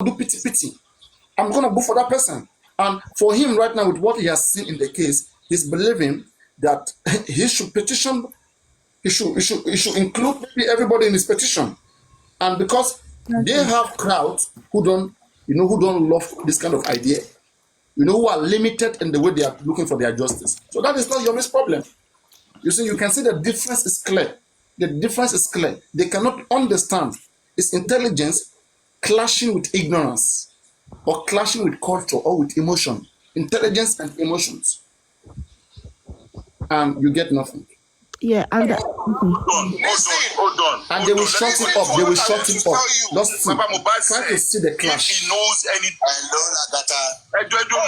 do pity pity. I'm gonna go for that person. And for him right now, with what he has seen in the case, he's believing that he should petition. He should include maybe everybody in his petition. And because they have crowds who don't love this kind of idea, who are limited in the way they are looking for their justice. So that is not Yomi's problem. You see, you can see the difference is clear. The difference is clear. They cannot understand his intelligence clashing with ignorance or clashing with culture or with emotion. Intelligence and emotions. And you get nothing. Yeah, and hold on. And they will shut it up. They will shut it up. Just see. Try to see the If clash. he knows anything. I don't know.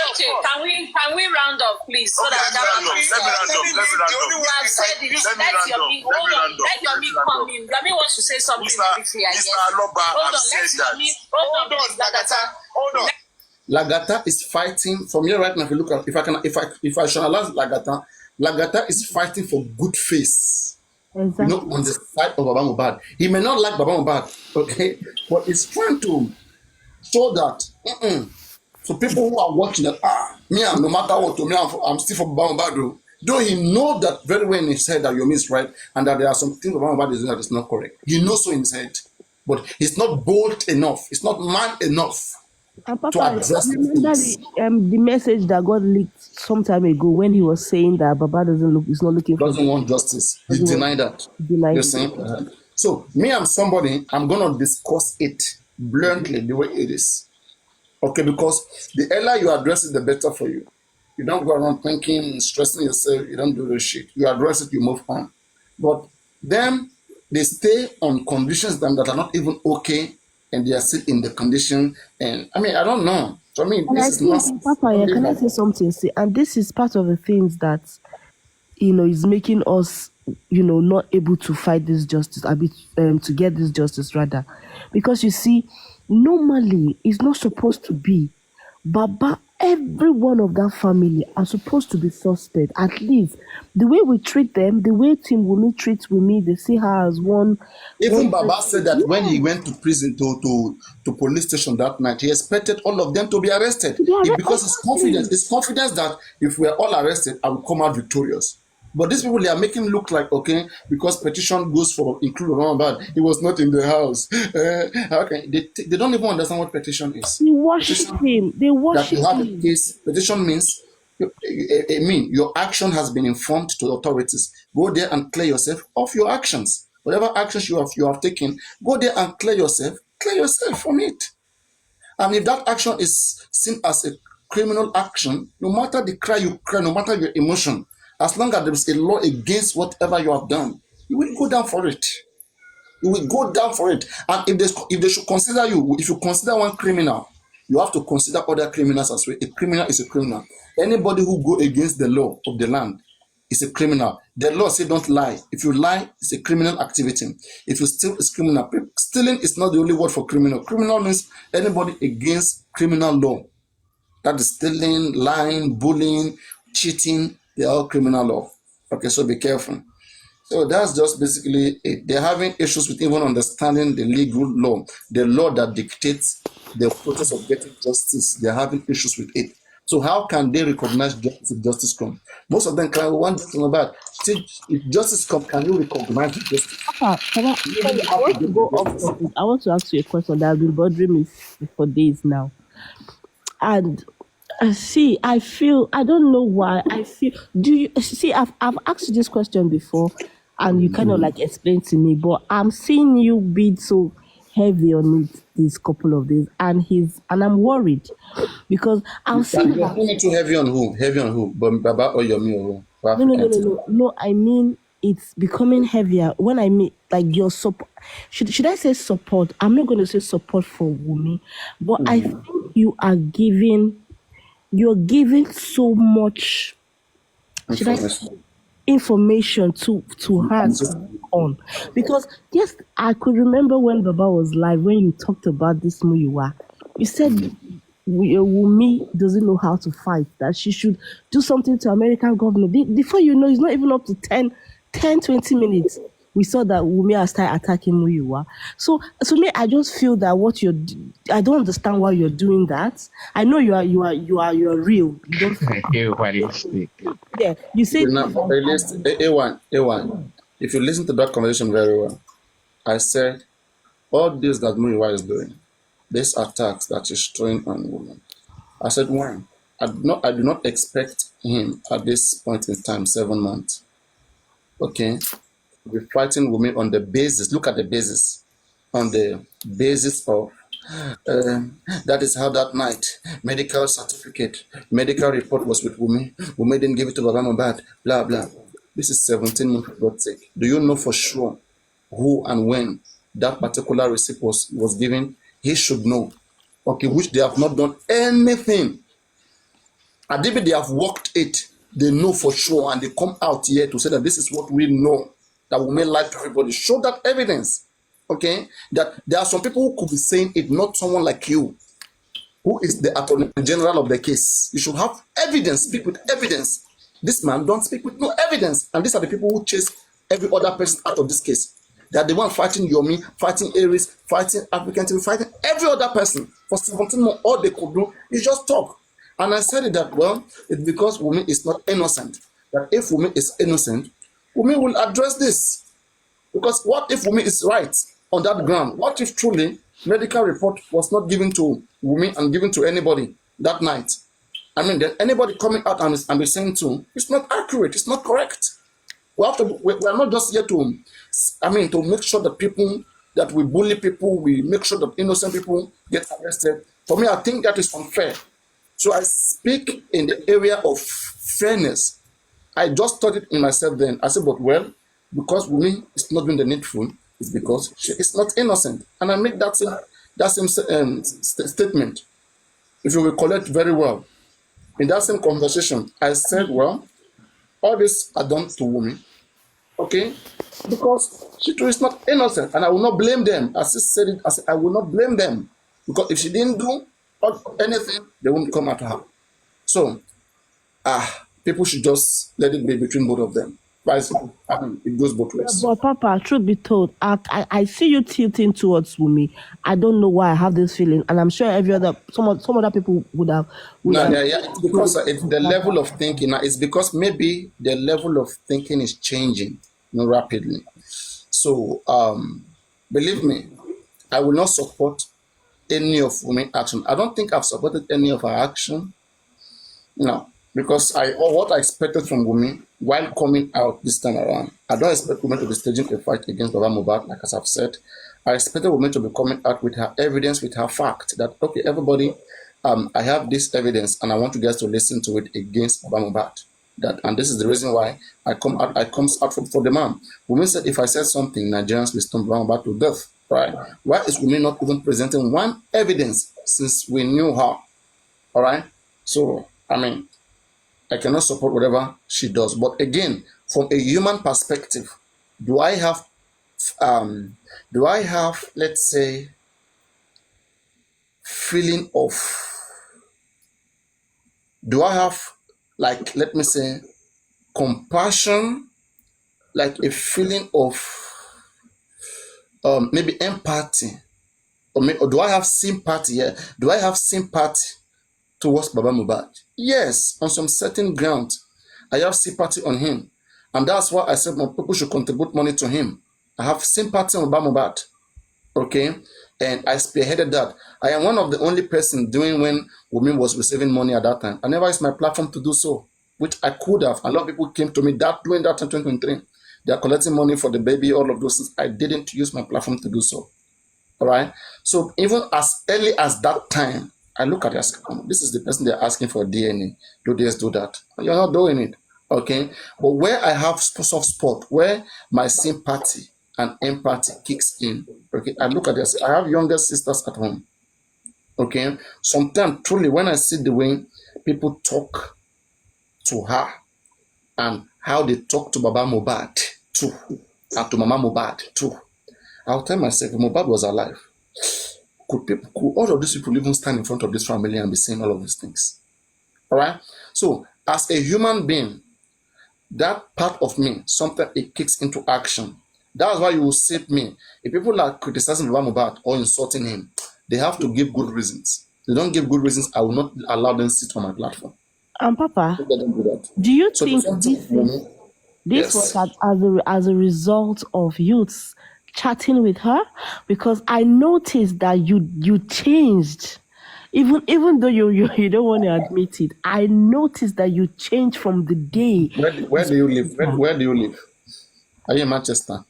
Okay, can we round up, please? So that Let me round up. Let Yomi come in. Yomi wants to say something briefly. Mr. Aloba have said that. Hold on. Lagata is fighting from here right now. If you look at, if I analyze Lagata is fighting for good face. exactly. On the side of Baba Mohbad. He may not like Baba Mohbad, okay, but he's trying to show that so people who are watching that no matter what, I'm still for Baba Mohbad. Though he knows that very well in his head that Yomi is right and that there are some things Baba Mohbad is doing that is not correct. He knows so in his head, but he's not bold enough. He's not man enough. And to Papa, address remember the message that got leaked some time ago when he was saying that Baba is not looking for Doesn't want justice. He denied that. Denied You're it. saying? So me, I'm somebody. I'm gonna discuss it bluntly the way it is. Okay, because the earlier you address it, the better for you. You don't go around thinking, stressing yourself. You don't do this shit. You address it, you move on. But then they stay on conditions that are not even okay, and they are still in the condition. And I mean, I don't know. So I mean, And I this is not. think, Papa, can I say something? See, and this is part of the things that is making us, not able to fight this justice, to get this justice rather, because you see, normally it's not supposed to be, Baba. Every one of that family are supposed to be suspect. At least the way we treat them, the way Tim Wumi treats Wumi, they see her as one. Even Baba said that when he went to prison to police station that night, he expected all of them to be arrested. Because his confidence that if we are all arrested, I will come out victorious. But these people, they are making look like, okay, because petition goes for include Muhammad, he was not in the house. Okay, they don't even understand what petition is. They worship him. They worship That you have him. a case. Petition means, your action has been informed to the authorities. Go there and clear yourself of your actions. Whatever actions you have taken, go there and clear yourself from it. And if that action is seen as a criminal action, no matter the cry you cry, no matter your emotion, as long as there is a law against whatever you have done, you will go down for it. You will go down for it. And if they should consider you, if you consider one criminal, you have to consider other criminals as well. A criminal is a criminal. Anybody who go against the law of the land is a criminal. The law says don't lie. If you lie, it's a criminal activity. If you steal, it's criminal. Stealing is not the only word for criminal. Criminal means anybody against criminal law. That is stealing, lying, bullying, cheating. They are all criminal law. Okay, so be careful. So that's just basically it. They're having issues with even understanding the legal law, the law that dictates the process of getting justice. They're having issues with it. So how can they recognize justice if justice comes? Most of them can want to know about. If justice comes, can you recognize the justice? Papa, I want to go off topic. I want to ask you a question that has been bothering me for days now. And see, I don't know why I feel. Do you see? I've asked you this question before, and you kind of like explained to me, but I'm seeing you be so heavy on it these couple of days, and I'm worried because I'm seeing. You're being too heavy on who? Heavy on who? Baba or Yomi or who? No. I mean, it's becoming heavier when I mean like your support. Should I say support? I'm not going to say support for Wumi, but I think you're giving so much information to her on, because yes, I could remember when Baba was live, when you talked about this Muyiwa, you said Wumi doesn't know how to fight, that she should do something to American government. Before you know, it's not even up to 10, 20 minutes. we saw that Wumi has started attacking Muyiwa. So to me, I just feel that I don't understand why you're doing that. I know you're real. You don't. Realistic. Yeah, you Okay, say now, A1. If you listen to that conversation very well, I said all this that Muyiwa is doing, these attacks that he's throwing on women. I said one. I do not expect him at this point in time, 7 months. Okay, we're fighting women on the basis. Look at the basis. On the basis of that is how that night medical certificate, medical report was with Wumi. Wumi didn't give it to Baba Mohbad. Blah blah. This is 17 months for God's sake. Do you know for sure who and when that particular receipt was given? He should know. Okay, which they have not done anything. And if they have worked it, they know for sure, and they come out here to say that this is what we know, that will make life to everybody. Show that evidence, okay? That there are some people who could be saying it, not someone like you, who is the attorney general of the case. You should have evidence, speak with evidence. This man don't speak with no evidence, and these are the people who chase every other person out of this case. They are the one fighting Yomi, fighting Aries, fighting African TV, fighting every other person. For 17 months, all they could do is just talk. And I said that, well, it's because Wumi is not innocent. That if Wumi is innocent, Wumi will address this. Because what if Wumi is right on that ground? What if truly medical report was not given to Wumi and given to anybody that night? I mean, then anybody coming out and be saying to, it's not accurate, it's not correct. We are not just here to make sure that that we bully people, we make sure that innocent people get arrested. For me, I think that is unfair. So I speak in the area of fairness. I just thought it in myself then. I said, but well, because Wumi is not doing the needful, it's because she is not innocent. And I make that same statement. If you recollect very well, in that same conversation, I said, well, all this are done to Wumi, okay? Because she too is not innocent, and I will not blame them. As I said it, I will not blame them. Because if she didn't do anything, they won't come at her. So, people should just let it be between both of them. It goes both ways. But Papa, truth be told, I see you tilting towards Wumi. I don't know why I have this feeling, and I'm sure some other people would have. It's because it's the level of thinking. It's because maybe the level of thinking is changing, rapidly. So, believe me, I will not support any of Wumi action. I don't think I've supported any of her action. No, because what I expected from Wumi while coming out this time around, I don't expect Wumi to be staging a fight against Baba Mohbad, like as I've said. I expected Wumi to be coming out with her evidence, with her fact that, okay, everybody, I have this evidence and I want you guys to listen to it against Baba Mohbad. And this is the reason why I come out for the man. Wumi said, if I said something, Nigerians will stone Baba Mohbad to death. Right? Why is Wumi not even presenting one evidence since we knew her? All right. So I cannot support whatever she does. But again, from a human perspective, do I have, let's say, feeling of? Do I have, like, let me say, compassion, like a feeling of maybe empathy, or do I have sympathy? Yeah, do I have sympathy towards Baba Mohbad? Yes, on some certain ground, I have sympathy on him, and that's why I said more people should contribute money to him. I have sympathy on Baba Mohbad, okay, and I spearheaded that. I am one of the only person doing when Wumi was receiving money at that time. I never used my platform to do so, which I could have. A lot of people came to me doing that in 2023. They are collecting money for the baby, all of those things. I didn't use my platform to do so. All right. So even as early as that time, I look at it as, this is the person they're asking for DNA. Do this, do that. You're not doing it. Okay. But where I have soft spot, where my sympathy and empathy kicks in, okay, I look at this. I have younger sisters at home. Okay. Sometimes, truly, when I see the way people talk to her and how they talk to Baba Mohbad too, and to Mama Mohbad too, I'll tell myself, if Mohbad was alive, could all of these people even stand in front of this family and be saying all of these things? All right. So, as a human being, that part of me, sometimes it kicks into action. That's why you will see me. If people are criticizing Baba Mohbad or insulting him, they have to give good reasons. If they don't give good reasons, I will not allow them to sit on my platform. Papa, Don't let them do that. do you So the think same thing this with is Wunmi. this was Yes. as a result of youths chatting with her? Because I noticed that you changed. Even though you don't want to admit it, I noticed that you changed from the day Where do you live? Where do you live? Are you in Manchester?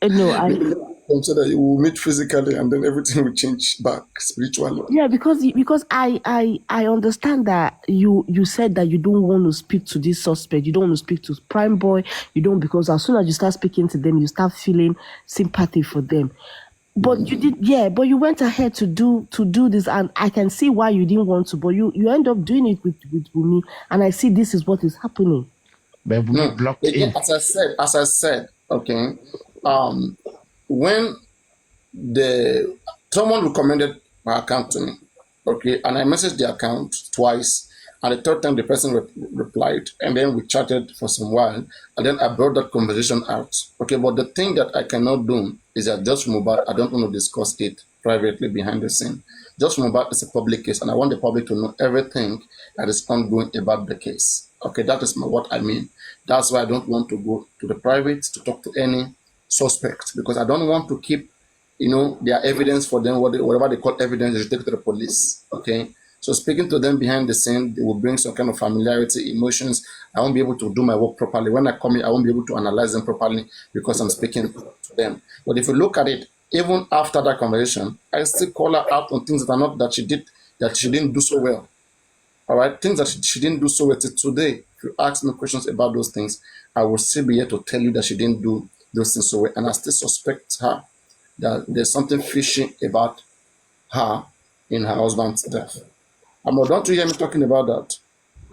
no, I Maybe come so that you will meet physically and then everything will change back spiritually. yeah, because I understand that you said that you don't want to speak to this suspect, you don't want to speak to Prime Boy, you don't, because as soon as you start speaking to them, you start feeling sympathy for them. But you did, yeah, but you went ahead to do this, and I can see why you didn't want to, but you end up doing it with Wunmi, and I see this is what is happening. But Wunmi No, blocked again, him. as I said, okay, when someone recommended my account to me, okay, and I messaged the account twice, and the third time the person replied, and then we chatted for some while, and then I brought that conversation out, okay. But the thing that I cannot do is that just Mohbad, I don't want to discuss it privately behind the scene. Just Mohbad is a public case, and I want the public to know everything that is ongoing about the case. Okay, that is what I mean. That's why I don't want to go to the private to talk to any suspect, because I don't want to keep their evidence for them, whatever they call evidence, they should take to the police. Okay. So speaking to them behind the scene, they will bring some kind of familiarity, emotions. I won't be able to do my work properly. When I come in, I won't be able to analyze them properly because I'm speaking to them. But if you look at it, even after that conversation, I still call her out on things that are not that she didn't do so well. All right, things that she didn't do so well today. If you ask me questions about those things, I will still be here to tell you that she didn't do those things so well, and I still suspect her that there's something fishy about her in her husband's death. Don't you hear me talking about that?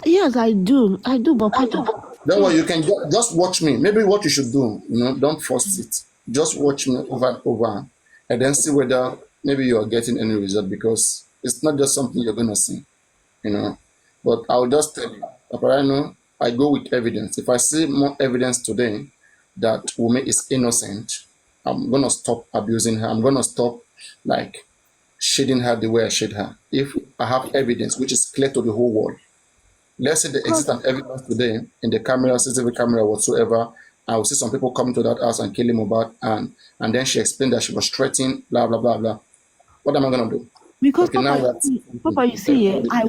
Yes, I do, but Papa, Don't worry, you can just watch me. Maybe what you should do, don't force it. Just watch me over and over, and then see whether maybe you are getting any result, because it's not just something you're going to see. But I'll just tell you, Papariano, I go with evidence. If I see more evidence today that Wunmi is innocent, I'm gonna stop abusing her. I'm gonna stop like shading her the way I shade her. If I have evidence which is clear to the whole world, let's say there exists an evidence today in the camera, CCTV camera, whatsoever. I will see some people coming to that house and killing Mohbad, and then she explained that she was threatening, blah blah blah blah. What am I gonna do? because Okay, now Papa, you see, I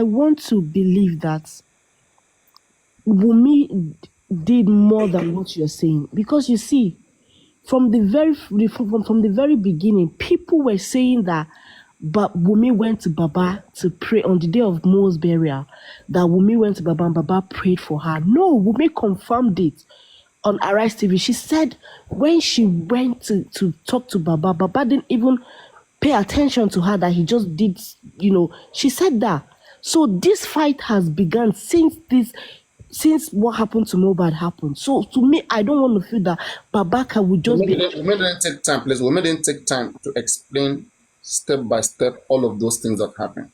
want to believe that Wunmi did more than what you're saying, because you see, from the very beginning, people were saying that, but Wunmi went to Baba to pray on the day of Mo's burial. That Wunmi went to Baba and Baba prayed for her. No, Wunmi confirmed it on Arise TV. She said when she went to talk to Baba, Baba didn't even pay attention to her, that he just did, she said that. So this fight has begun since what happened to Mohbad happened. So to me, I don't want to feel that Babaka would just be. We didn't take time, please. We didn't take time to explain step by step all of those things that happened.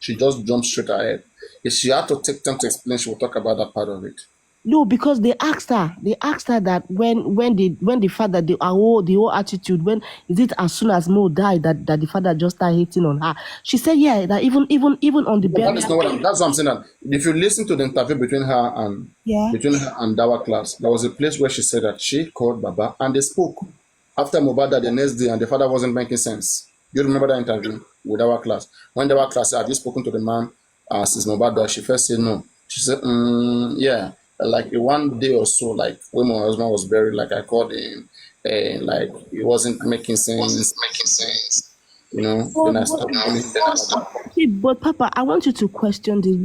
She just jumped straight ahead. If she had to take time to explain, she will talk about that part of it. No, because they asked her that when the father, the whole attitude, when is it as soon as Mo died that the father just started hitting on her. She said, yeah, that even on the burial. That's what I'm saying. That if you listen to the interview between her and Dawa class, there was a place where she said that she called Baba and they spoke after Mohbad died the next day, and the father wasn't making sense. You remember that interview with our class? When our class said, have you spoken to the man since Mohbad died? She first said no. She said, yeah. Like one day or so, like when my husband was buried, like I called him, and like it wasn't making sense. Then I started. Okay, but Papa, I want you to question this.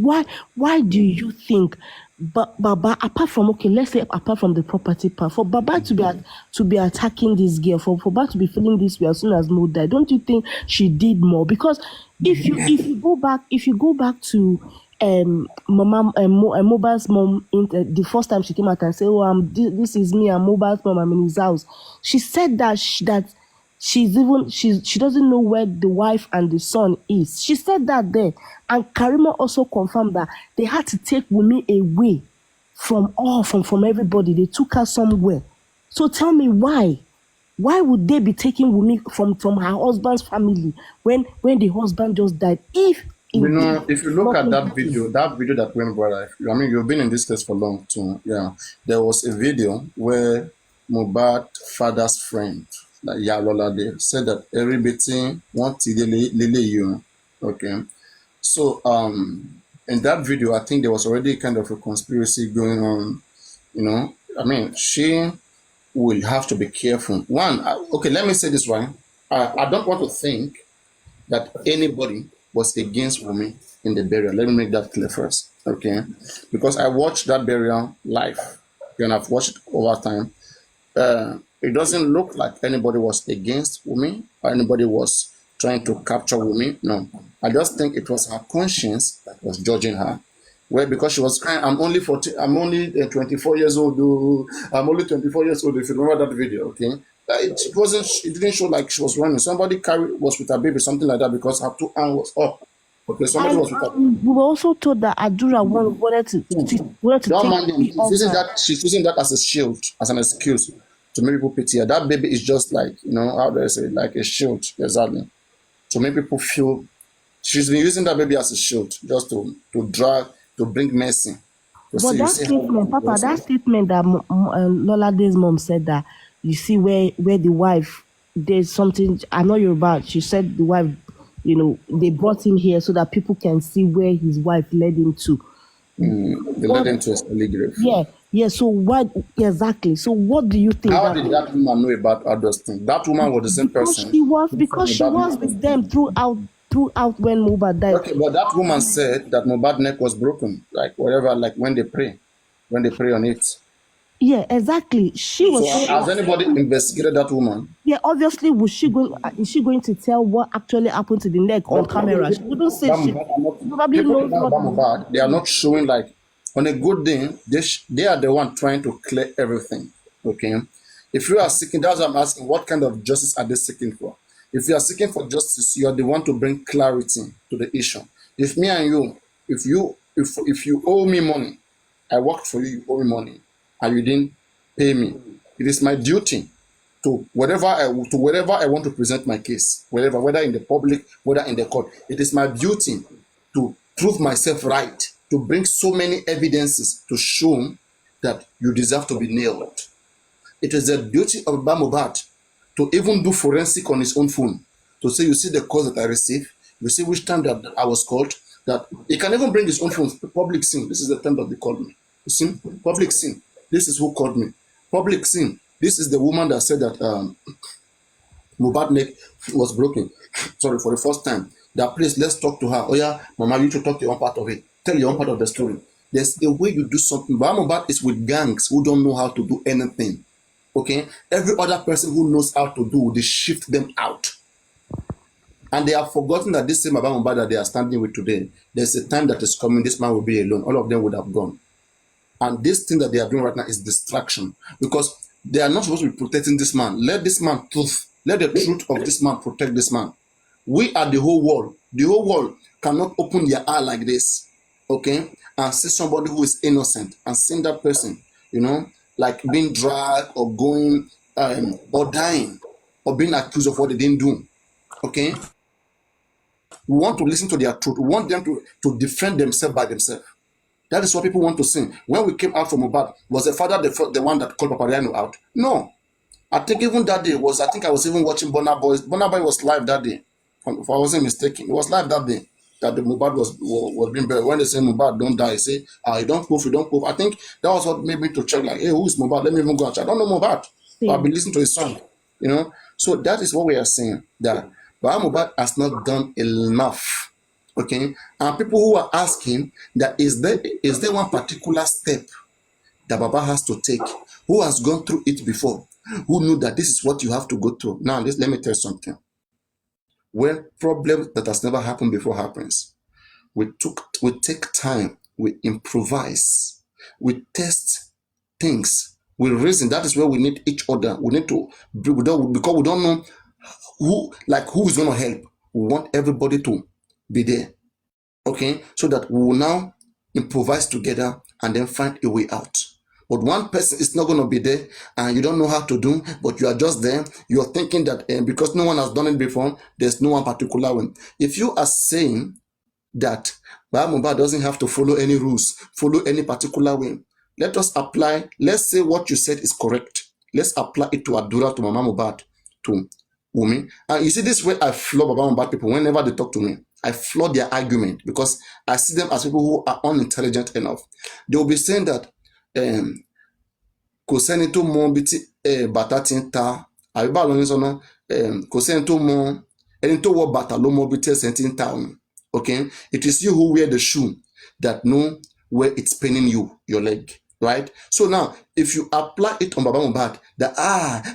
Why do you think, Baba, apart from, okay, let's say apart from the property part, for Baba to be attacking this girl, for Baba to be feeling this way as soon as Mo died, don't you think she did more? Because if you go back to Mobile's mom, the first time she came out and said, "Oh, this is me, I'm Mobile's mom, I'm in his house." She said that she doesn't know where the wife and the son is. She said that there, and Karima also confirmed that they had to take Wunmi away from everybody. They took her somewhere So tell me why? Why would they be taking Wumi from her husband's family when the husband just died? If You indeed know, if you look at nothing happened. that video that went viral, I mean, you've been in this case for long too. Yeah, there was a video where Mohbad father's friend, like Yalola, they said that everybody want to lele you. Okay, so in that video, I think there was already kind of a conspiracy going on. You know, I mean, she will have to be careful. One, okay, let me say this right. I don't want to think that anybody was against Wumi in the burial. Let me make that clear first, okay? Because I watched that burial live, and I've watched it over time. It doesn't look like anybody was against Wumi or anybody was trying to capture Wumi. No, I just think it was her conscience that was judging her. Well, because she was crying, I'm only 40, I'm only 24 years old. I'm only 24 years old. If you remember that video, okay? It wasn't. It didn't show like she was running. Somebody was with her baby, something like that, because her two arms was up. Okay, somebody And was with her. we were also told that Adura wanted to Don't take mind him. the altar. She's using that as a shield, as an excuse to make people pity her. That baby is just like, how do I say, like a shield, exactly. To make people feel she's been using that baby as a shield, just to bring mercy. To But say you that see how statement, Papa, that statement that Lolade's mom said, that you see where the wife did something. I know you're about. She said the wife, they brought him here so that people can see where his wife led him to. they led What? them to a early grave. Yeah, yeah. So what exactly? So what do you think How that? did that woman know about all those things? That woman was the same person Because she was with them throughout when Mohbad died. Okay, but that woman said that Mohbad's neck was broken, like whatever, like when they pray on it. Yeah, exactly. She So was saying has that. anybody investigated that woman? Yeah, obviously, is she going to tell what actually happened to the neck on camera? She wouldn't say. She probably People knows about what. Mohbad, they are not showing like on a good day. They are the one trying to clear everything. Okay, if you are seeking, that's what I'm asking. What kind of justice are they seeking for? If you are seeking for justice, you are the one to bring clarity to the issue. If me and you, if you owe me money, I worked for you, you owe me money, and you didn't pay me, it is my duty to whatever I want to present my case, whether in the public, whether in the court. It is my duty to prove myself right, to bring so many evidences to show that you deserve to be nailed. It is the duty of Bamobad to even do forensic on his own phone, to say, you see the calls that I received, you see which time that I was called, that he can even bring his own phone, public scene. This is the time that they called me. You see, public scene. This is who called me. Public scene. This is the woman that said that Mohbad neck was broken. Sorry, for the first time. That please, let's talk to her. Oh yeah, Mama, you to talk to your own part of it. Tell your own part of the story. There's a way you do something. But Mohbad is with gangs who don't know how to do anything. Okay, every other person who knows how to do, they shift them out. And they have forgotten that this same Baba Mohbad that they are standing with today, there's a time that is coming, this man will be alone. All of them would have gone. And this thing that they are doing right now is distraction, because they are not supposed to be protecting this man. Let this man truth. Let the truth of this man protect this man. We are the whole world. The whole world cannot open their eye like this, okay, and see somebody who is innocent and seeing that person, like being dragged or going or dying or being accused of what they didn't do. Okay, we want to listen to their truth. We want them to defend themselves by themselves. That is what people want to see. When we came out from Mohbad, was the father the one that called Papariano out? No. I think even that day I think I was even watching Burna Boy. Burna Boy was live that day, if I wasn't mistaken. It was live that day that the Mohbad was being buried. When they say Mohbad don't die, say, you don't prove, you don't prove. I think that was what made me to check, like, hey, who is Mohbad? Let me even go and check. I don't know Mohbad. But I've been listening to his song. So that is what we are saying, that Mohbad has not done enough. Okay, and people who are asking that is there one particular step that Baba has to take, who has gone through it before, who knew that this is what you have to go through. Now, let me tell you something. When problem that has never happened before happens, we take time, we improvise, we test things, we reason. That is where we need each other. We need to, because we don't know who is going to help. We want everybody to be there. Okay, so that we will now improvise together and then find a way out. But one person is not going to be there and you don't know how to do, but you are just there. You're thinking that because no one has done it before, there's no one particular one. If you are saying that Baba Mohbad doesn't have to follow any rules, follow any particular way, let us apply, let's say what you said is correct. Let's apply it to Adura, to Mama Mohbad, to Wumi. And you see, this way I floor Baba Mohbad people whenever they talk to me. I floor their argument because I see them as people who are unintelligent enough. They will be saying that kò sẹ́ni tó mọ ibi tí bàtà ti ń ta àbí báwo ló ń sọ náà kò sẹ́ni tó mọ ẹni tó wọ bàtà ló mọ ibi tí ẹsẹ̀ ti ń ta òun. Okay, it is you who wear the shoe that know where it's paining you, your leg, right? So now, if you apply it on Baba Mohbad, that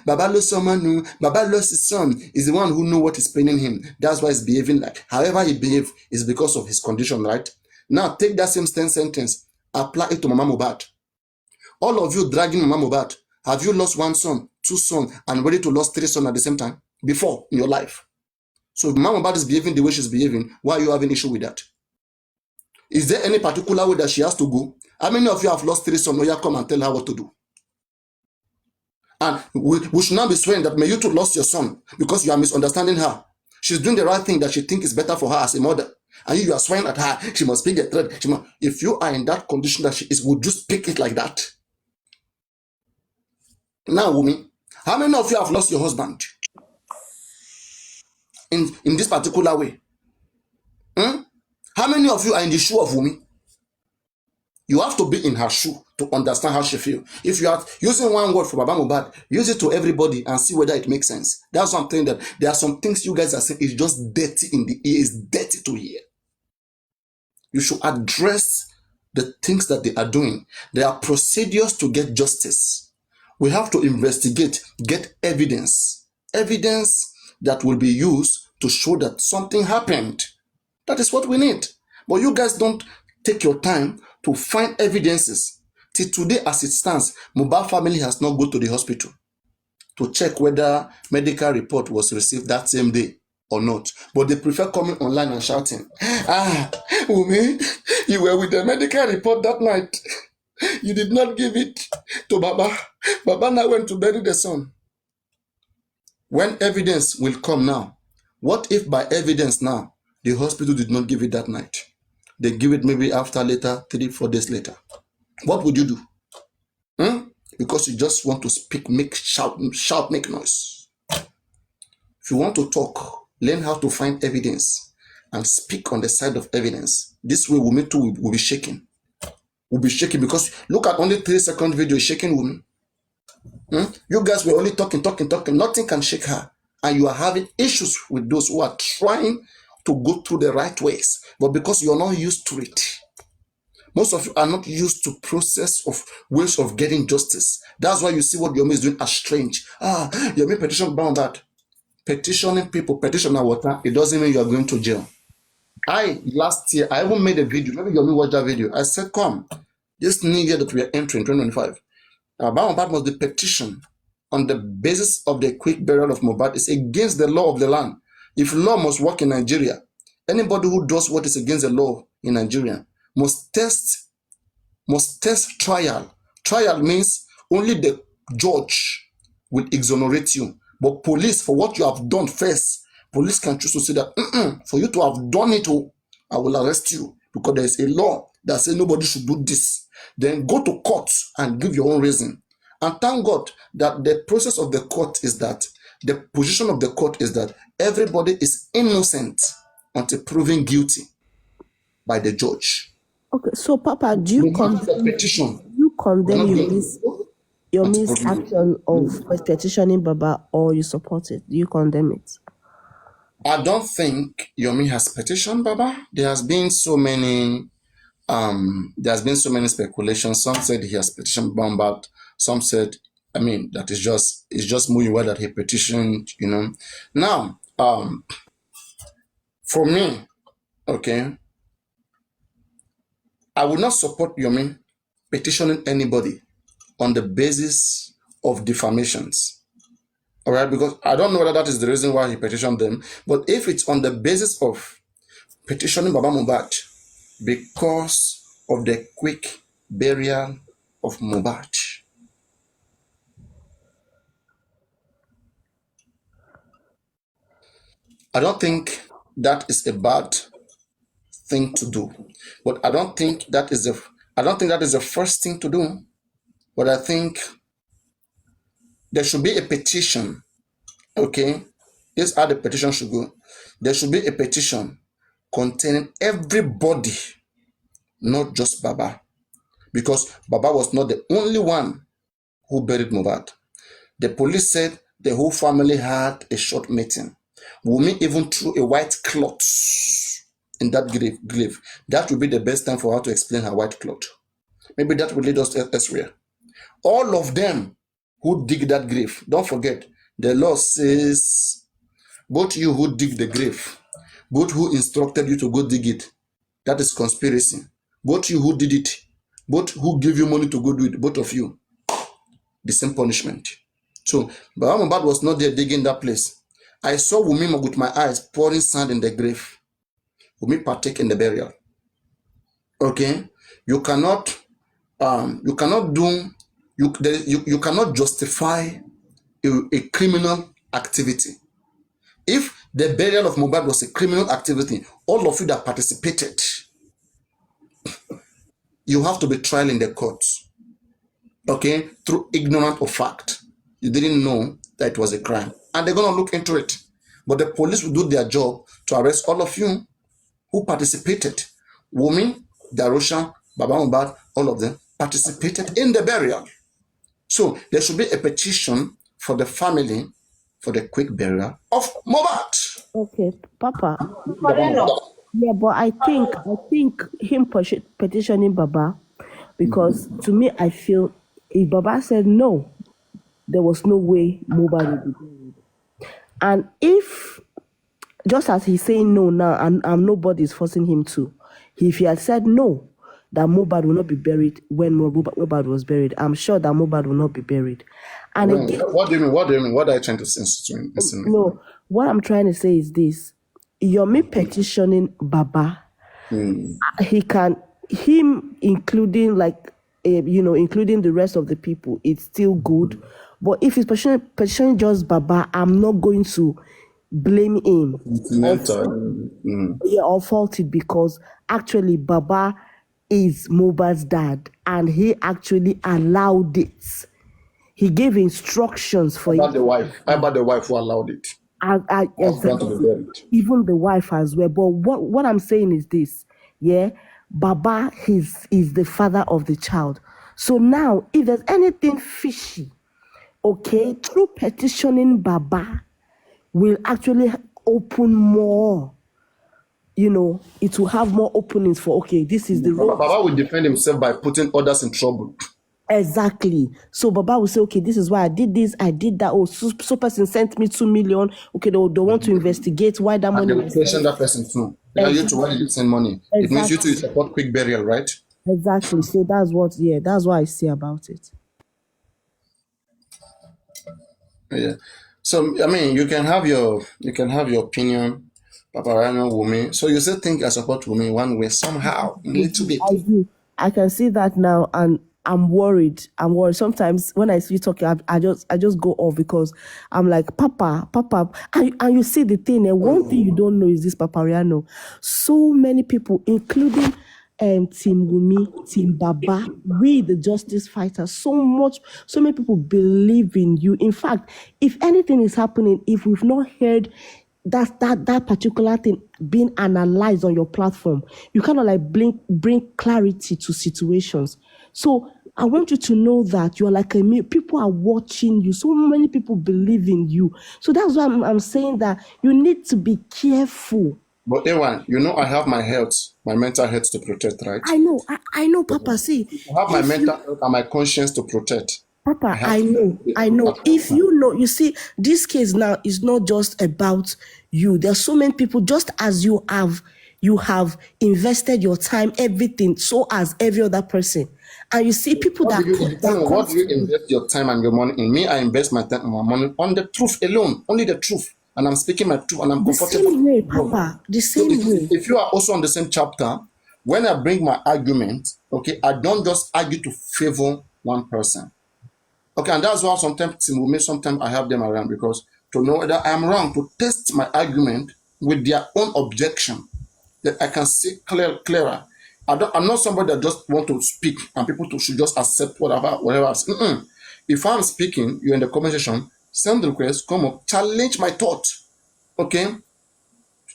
Baba lost someone, Baba lost his son, is the one who know what is paining him. That's why he's behaving like. However he behave is because of his condition, right? Now take that same sentence, apply it to Mama Mohbad. All of you dragging Mama Mohbad, have you lost one son, two sons, and ready to lose 3 sons at the same time before in your life? So if Mama Mohbad is behaving the way she's behaving, why are you having issue with that? Is there any particular way that she has to go? How many of you have lost 3 sons? No, you come and tell her what to do. And we should not be swearing that may you too lost your son because you are misunderstanding her. She's doing the right thing that she thinks is better for her as a mother. And you are swearing at her. She must pick a thread. If you are in that condition that she is, would you speak it like that? Now, Wumi, how many of you have lost your husband in this particular way? How many of you are in the shoe of Wumi? You have to be in her shoe to understand how she feels. If you are using one word for Baba Mohbad, use it to everybody and see whether it makes sense. That's something that there are some things you guys are saying is just dirty in the ear, it's dirty to hear. You should address the things that they are doing. There are procedures to get justice. We have to investigate, get evidence that will be used to show that something happened. That is what we need. But you guys don't take your time to find evidences. Till today, as it stands, Mohbad family has not gone to the hospital to check whether medical report was received that same day or not. But they prefer coming online and shouting, Wumi, you were with the medical report that night. You did not give it to Baba. Baba now went to bury the son. When evidence will come now, what if by evidence now, the hospital did not give it that night? They give it maybe after later, 3-4 days later. What would you do? Because you just want to speak, shout, make noise. If you want to talk, learn how to find evidence and speak on the side of evidence. This way, Wumi too will be shaking. Will be shaking because look at only 3-second video shaking Wumi. You guys were only talking. Nothing can shake her. And you are having issues with those who are trying to go through the right ways. But because you are not used to it, most of you are not used to process of ways of getting justice. That's why you see what Yomi is doing as strange. Yomi petition bound that. Petitioning people, petitioner water, it doesn't mean you are going to jail. Last year, I even made a video. Maybe Yomi watched that video. I said, come, this new year that we are entering, 2025, Mohbad must be petitioned on the basis of the quick burial of Mohbad. It's against the law of the land. If law must work in Nigeria, anybody who does what is against the law in Nigeria must test trial. Trial means only the judge will exonerate you. But police, for what you have done first, police can choose to say that, for you to have done it, I will arrest you because there is a law that says nobody should do this. Then go to court and give your own reason. And thank God that the process of the court is that, the position of the court is that everybody is innocent until proven guilty by the judge. Okay, so Papa, do you condemn Yomi's action of petitioning Baba, or you support it? Do you condemn it? I don't think Yomi has petitioned Baba. There has been so many speculations. Some said he has petitioned Baba. Some said, that it's just moving well that he petitioned, Now, for me, okay, I would not support Yomi petitioning anybody on the basis of defamations. All right, because I don't know whether that is the reason why he petitioned them, but if it's on the basis of petitioning Baba Mohbad because of the quick burial of Mohbad. I don't think that is a bad thing to do, but I don't think that is the first thing to do. But I think there should be a petition. Okay, this is how the petition should go. There should be a petition containing everybody, not just Baba, because Baba was not the only one who buried Mohbad. The police said the whole family had a short meeting. Wumi even threw a white cloth in that grave. That would be the best time for her to explain her white cloth. Maybe that will lead us elsewhere. All of them who dig that grave, don't forget, the law says both you who dig the grave, both who instructed you to go dig it, that is conspiracy. Both you who did it, both who gave you money to go do it, both of you, the same punishment. So, Baba Mohbad was not there digging that place. I saw Wumi with my eyes pouring sand in the grave. Wumi partake in the burial. Okay, you cannot justify a criminal activity. If the burial of Mohbad was a criminal activity, all of you that participated, you have to be tried in the courts. Okay, through ignorance of fact. You didn't know that it was a crime. And they're going to look into it. But the police will do their job to arrest all of you who participated. Wumi, Darusha, Baba Mohbad, all of them participated in the burial. So there should be a petition for the family for the quick burial of Mohbad. Okay, Papa. Yeah, but I think him petitioning Baba, because to me I feel if Baba said no, there was no way Mohbad would be buried. And if, just as he's saying no now, and nobody's forcing him to, if he had said no, that Mohbad will not be buried when Mohbad was buried, I'm sure that Mohbad will not be buried. And again, what do you mean? What are you trying to insinuate? No, what I'm trying to say is this: Yomi petitioning Baba, him including including the rest of the people, it's still good. But if he's petitioning just Baba, I'm not going to blame him or fault it, because actually Baba is Mohbad's dad and he actually allowed it. He gave instructions for about the wife. How about the wife who allowed it? Exactly. Even the wife as well. But what I'm saying is this, yeah, Baba is the father of the child. So now, if there's anything fishy, okay, through petitioning Baba will actually open more. It will have more openings for, okay, this is the road. Baba will defend himself by putting others in trouble. Exactly. So Baba will say, okay, this is why I did this, I did that. Oh, so person sent me 2 million. Okay, they want to investigate why that money. And they will question that person too. Exactly. You too, why did you send money? Exactly. It means you too support quick burial, right? Exactly. So that's what I see about it. Yeah. So I mean, you can have your opinion, Papariano, Wumi. So you still think I support Wumi one way somehow, a little bit. I do. I can see that now, and I'm worried. Sometimes when I see you talking, I just go off, because I'm like, Papa, and you see the thing. And one thing you don't know is this, Papariano. So many people, including Team Wumi, Team Baba, we the justice fighters, so many people believe in you. In fact, if anything is happening, if we've not heard that particular thing being analyzed on your platform, you kind of like bring clarity to situations. So I want you to know that you're like people are watching you. So many people believe in you. So that's why I'm saying that you need to be careful. But Ewan, I have my mental health to protect, right? I know, Papa. See, I have my mental health and my conscience to protect. Papa, I know. If you see, this case now is not just about you. There are so many people, just as you have invested your time, everything, so as every other person. And you see people what do you invest your time and your money in? Me, I invest my time and my money on the truth alone, only the truth. And I'm speaking my truth, and I'm comfortable. The same way, Papa. The same way. If you are also on the same chapter, when I bring my argument, okay, I don't just argue to favor one person. Okay, and that's why sometimes I have them around, because to know whether I'm wrong, to test my argument with their own objection, that I can see clearer. I'm not somebody that just want to speak and should just accept whatever I say. If I'm speaking, you're in the conversation, send the request, come up, challenge my thought. Okay?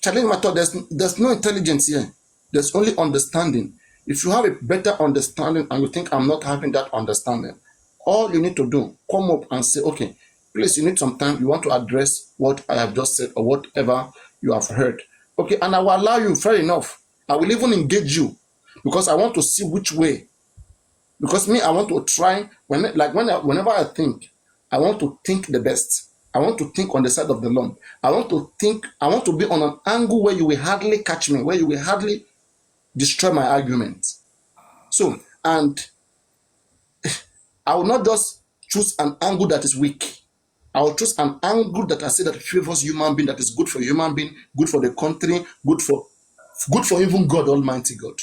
Challenge my thought. There's no intelligence here. There's only understanding. If you have a better understanding and you think I'm not having that understanding, all you need to do, come up and say, okay, please, you need some time. You want to address what I have just said or whatever you have heard. Okay, and I will allow you, fair enough. I will even engage you because I want to see which way. Because me, I want to try, whenever I think, I want to think the best. I want to think on the side of the Lord. I want to be on an angle where you will hardly catch me, where you will hardly destroy my argument. So, and I will not just choose an angle that is weak. I will choose an angle that I say that favors human being, that is good for human being, good for the country, good for even God, Almighty God.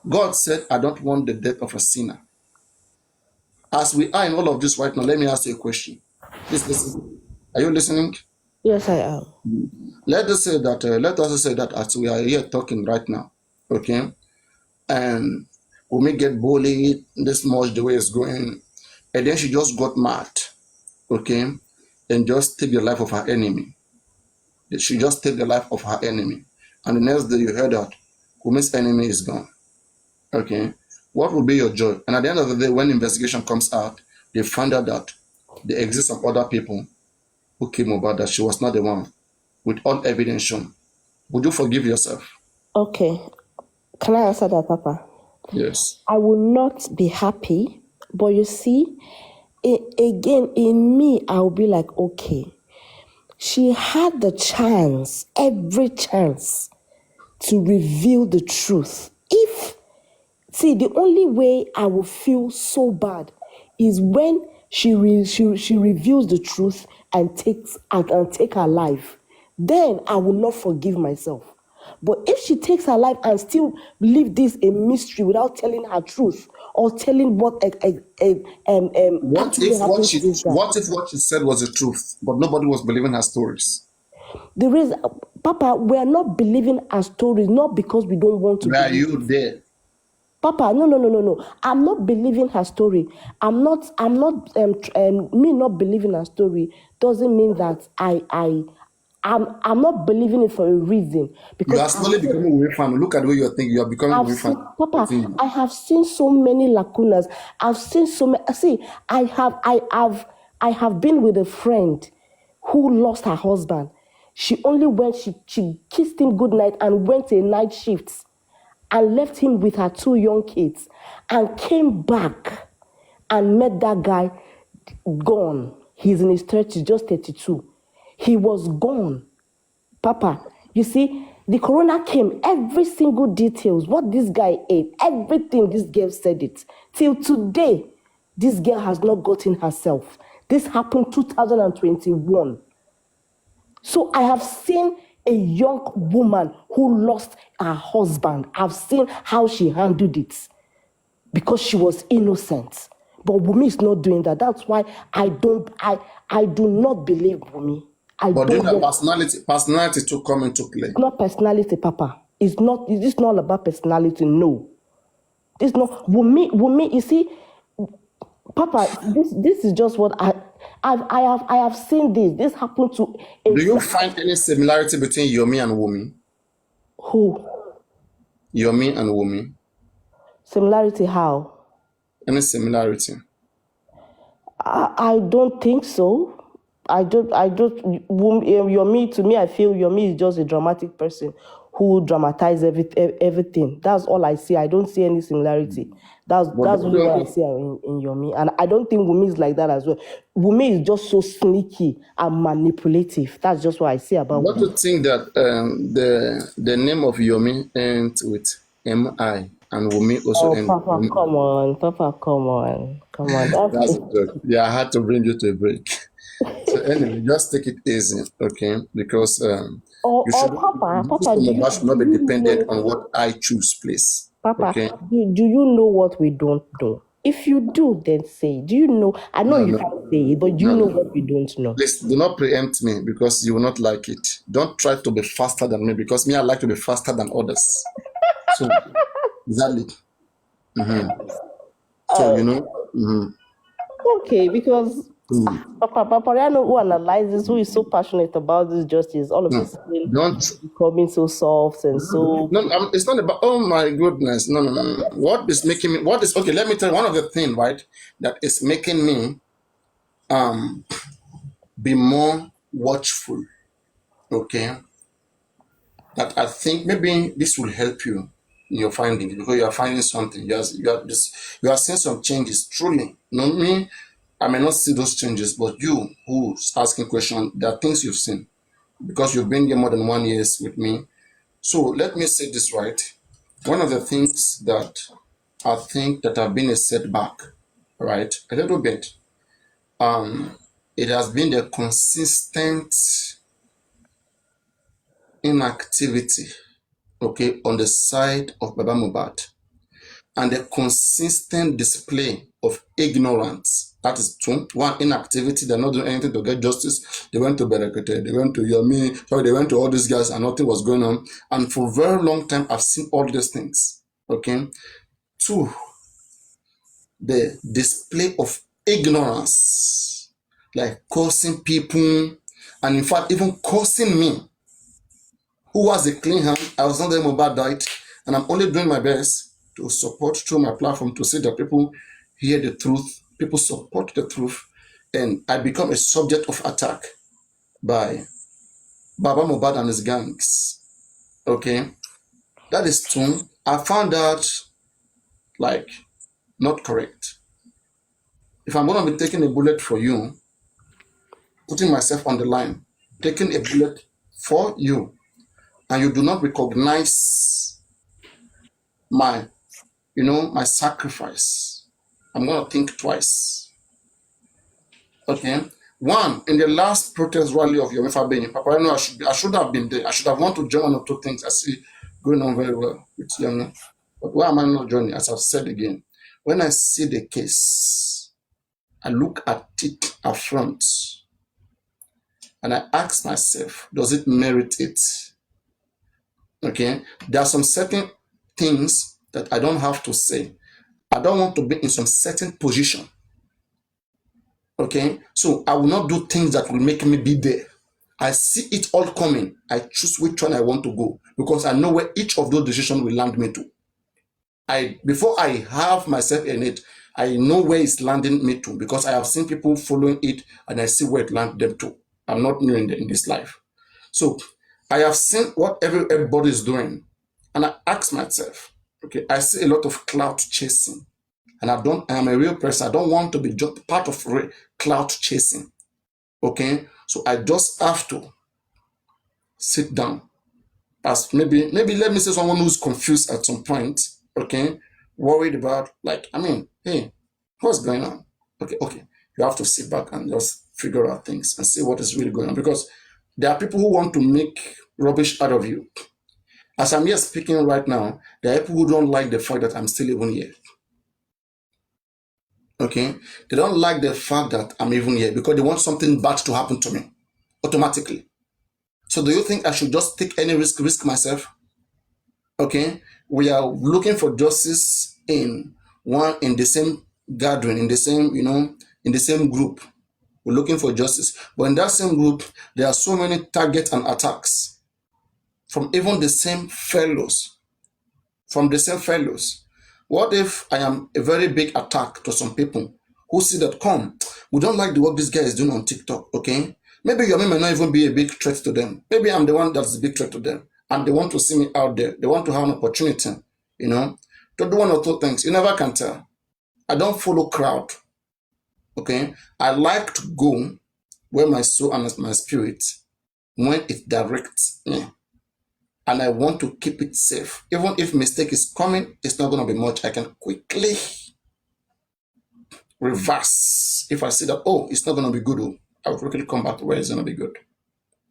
God said, I don't want the death of a sinner. As we are in all of this right now, let me ask you a question. Please listen. Are you listening? Yes, I am. Let us say that as we are here talking right now, okay, and we may get bullied this much the way it's going, and then she just got mad, okay, and just take the life of her enemy. She just take the life of her enemy, and the next day you heard that Kumi's enemy is gone, okay. What will be your joy? And at the end of the day, when investigation comes out, they find out that there exists some other people who came about, that she was not the one, with all evidence shown. Would you forgive yourself? Okay. Can I answer that, Papa? Yes. I will not be happy, but you see, again, in me, I'll be like, okay, she had the chance, every chance, to reveal the truth. The only way I will feel so bad is when she reveals the truth and take her life. Then I will not forgive myself. But if she takes her life and still leave this a mystery without telling her truth or telling what actually happened to this guy. What if what she said was the truth, but nobody was believing her stories? The reason, Papa, we are not believing her stories, not because we don't want to. Were you there? Papa, no. I'm not believing her story. I'm not. Me not believing her story doesn't mean that I'm not believing it for a reason. Because you are slowly becoming away from. Look at the way you're thinking. You are becoming away from. Papa, I have seen so many lacunas. I've seen so many. See, I have been with a friend who lost her husband. She only went. She kissed him goodnight and went a night shift, and left him with her 2 young kids, and came back and met that guy gone. He's in his 30s, just 32. He was gone. Papa, you see, the corona came, every single details, what this guy ate, everything, this girl said it. Till today, this girl has not gotten herself. This happened 2021. So I have seen a young woman who lost her husband. I've seen how she handled it because she was innocent. But Wumi is not doing that. That's why I do not believe Wumi. But then the personality to come into play. It's not personality, Papa. It's not about personality, no. It's not Wumi, you see, Papa, this is just what I have seen this. This happened to Do you find any similarity between Yomi and Wumi? Who? Yomi and Wumi. Similarity how? Any similarity? I don't think so. Yomi, to me, I feel Yomi is just a dramatic person who dramatizes everything. That's all I see. I don't see any similarity. That's only what I see in Yomi. And I don't think Wumi is like that as well. Wumi is just so sneaky and manipulative. That's just what I see about Wumi. Don't you think that the name of Yomi ends with M-I and Wumi also ends with M-I? Papa, come on. That's a joke. Yeah, I had to bring you to a break. So anyway, just take it easy, okay? Because Papa, should not be dependent on what I choose, please. Papa, okay? do you know what we don't know? If you do, then say. Do you know? I know No, you no, can't say it, but do you no, know no. what we don't know? Please do not preempt me because you will not like it. Don't try to be faster than me because me, I like to be faster than others. So, exactly. So, Uh, mhm. okay, because Papariano, who analyzes, who is so passionate about this justice, all of a No, sudden don't. becoming so soft and so. No, it's not about. Oh my goodness! No, no, no, no. What is making me? What is okay? Let me tell you one of the things, right? That is making me um be more watchful. Okay, that I think maybe this will help you in your findings because you are finding something. You are seeing some changes. Truly, me, I may not see those changes, but you who's asking questions, there are things you've seen because you've been here more than 1 year with me. So let me say this right. One of the things that I think that have been a setback, right, a little bit, it has been the consistent inactivity, okay, on the side of Baba Mubad and the consistent display of ignorance. That is two. One, inactivity. They're not doing anything to get justice. They went to Berekete, they went to Yomi, sorry, they went to all these guys and nothing was going on. And for a very long time, I've seen all these things. Okay. Two, the display of ignorance, like cursing people, and in fact, even cursing me, who has a clean hand. I was not there about that, and I'm only doing my best to support through my platform to see that people hear the truth, people support the truth, and I become a subject of attack by Baba Mubad and his gangs. Okay, that is true. I found that like not correct. If I'm gonna be taking a bullet for you, putting myself on the line, taking a bullet for you, and you do not recognize my, my sacrifice, I'm gonna think twice. Okay. One, in the last protest rally of Yomi Fabayi, Papariano, I should have been there. I should have wanted to join one or two things I see going on very well with Yomi. But why am I not joining? As I've said again, when I see the case, I look at it up front and I ask myself, does it merit it? Okay. There are some certain things that I don't have to say. I don't want to be in some certain position. Okay. So I will not do things that will make me be there. I see it all coming. I choose which one I want to go because I know where each of those decisions will land me to. Before I have myself in it, I know where it's landing me to because I have seen people following it and I see where it lands them to. I'm not new in this life. So I have seen what everybody is doing, and I ask myself, okay, I see a lot of cloud chasing, and I'm a real person. I don't want to be just part of cloud chasing. Okay, so I just have to sit down. As maybe let me say someone who's confused at some point. Okay, worried about hey, what's going on? Okay, you have to sit back and just figure out things and see what is really going on because there are people who want to make rubbish out of you. As I'm here speaking right now, there are people who don't like the fact that I'm still even here. Okay? They don't like the fact that I'm even here because they want something bad to happen to me automatically. So do you think I should just take any risk myself? Okay? We are looking for justice in the same gathering, in the same, in the same group. We're looking for justice. But in that same group, there are so many targets and attacks from even the same fellows. What if I am a very big attack to some people who see that, we don't like the work this guy is doing on TikTok, okay? Maybe Yomi may not even be a big threat to them. Maybe I'm the one that's a big threat to them. And they want to see me out there. They want to have an opportunity, to do one or two things. You never can tell. I don't follow crowd, okay? I like to go where my soul and my spirit, when it directs me. And I want to keep it safe. Even if mistake is coming, it's not going to be much. I can quickly reverse. If I see that, it's not going to be good, I'll quickly come back to where it's going to be good.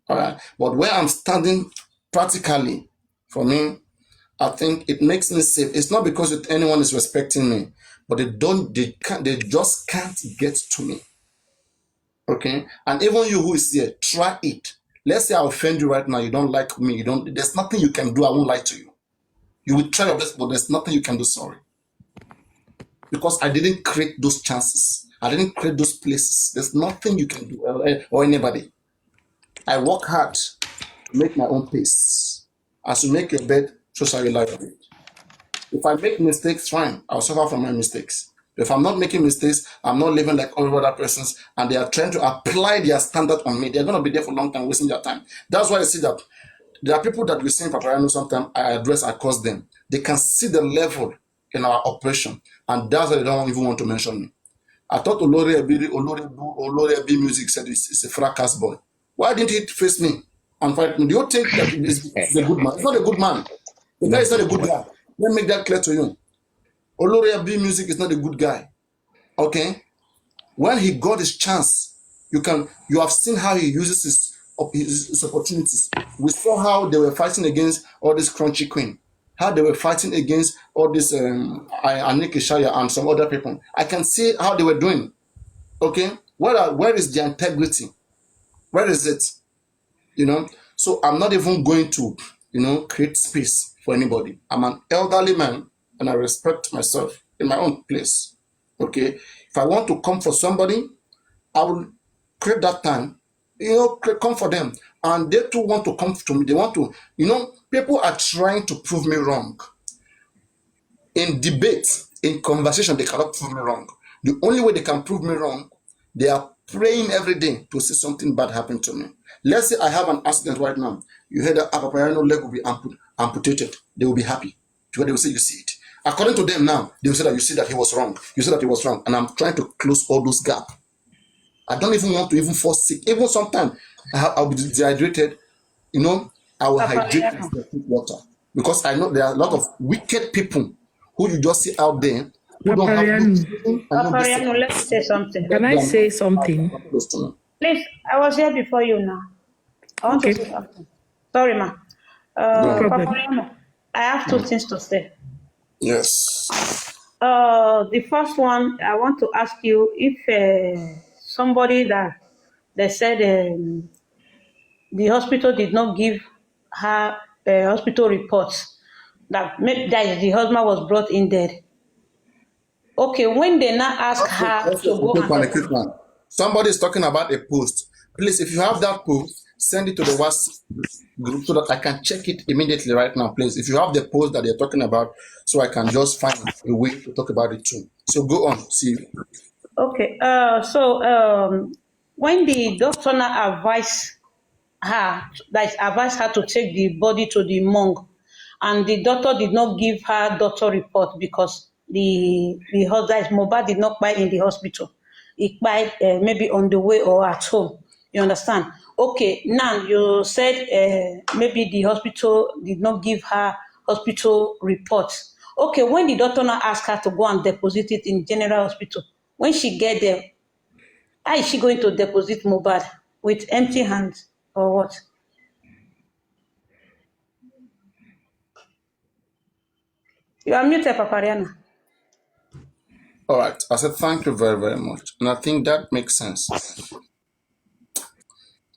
All right. But where I'm standing practically, for me, I think it makes me safe. It's not because anyone is respecting me, but they just can't get to me. Okay? And even you who is here, try it. Let's say I offend you right now, you don't like me, there's nothing you can do, I won't lie to you. You will try your best, but there's nothing you can do, sorry. Because I didn't create those chances. I didn't create those places. There's nothing you can do, or anybody. I work hard to make my own pace. As you make your bed, so shall you lie on it. If I make mistakes, fine, I'll suffer from my mistakes. If I'm not making mistakes, I'm not living like all other persons, and they are trying to apply their standard on me. They're going to be there for a long time, wasting their time. That's why I see that there are people that we see in Papariano sometimes I address across them. They can see the level in our operation, and that's why they don't even want to mention me. I thought Olori Abi Music said it's a fracas boy. Why didn't he face me and fight me? Do you think that he's a good man? He's not a good man. The guy is not a good guy. Let me make that clear to you. Olori Abi Music is not a good guy. Okay? When he got his chance, you have seen how he uses his opportunities. We saw how they were fighting against all this Crunchy Queen, how they were fighting against all this Aniki Shaya and some other people. I can see how they were doing. Okay? Where is the integrity? Where is it? So I'm not even going to, create space for anybody. I'm an elderly man and I respect myself in my own place. Okay? If I want to come for somebody, I will create that time, come for them. And they too want to come to me. They want to, people are trying to prove me wrong. In debate, in conversation, they cannot prove me wrong. The only way they can prove me wrong, they are praying every day to see something bad happen to me. Let's say I have an accident right now. You heard that a Papariano leg will be amputated. They will be happy. They will say, you see it. According to them now, they will say that you see that he was wrong. You see that he was wrong. And I'm trying to close all those gaps. I don't even want to even fall sick. Even sometimes I'll be dehydrated. I will hydrate myself with water. Because I know there are a lot of wicked people who you just see out there who don't have Papariano, let me say something. Can I say something? Please, I was here before you now. I want to say something. Sorry, ma. Papariano, I have two things to say. Yes. The first one, I want to ask you if somebody that they said the hospital did not give her hospital reports that the husband was brought in dead. Okay, when they now ask her to go somebody is talking about a post. Please, if you have that post, send it to the WhatsApp group so that I can check it immediately right now, please. If you have the post that they're talking about, so I can just find a way to talk about it too. So go on, see. Okay, when the doctor now advised her to take the body to the morgue, and the doctor did not give her doctor report because the husband Mohbad did not buy in the hospital. He buy maybe on the way or at home. You understand? Okay, now you said maybe the hospital did not give her hospital reports. Okay, when the doctor now asked her to go and deposit it in general hospital, when she get there, how is she going to deposit Mohbad? With empty hands or what? You are muted, Papariano. All right. I said thank you very, very much. And I think that makes sense.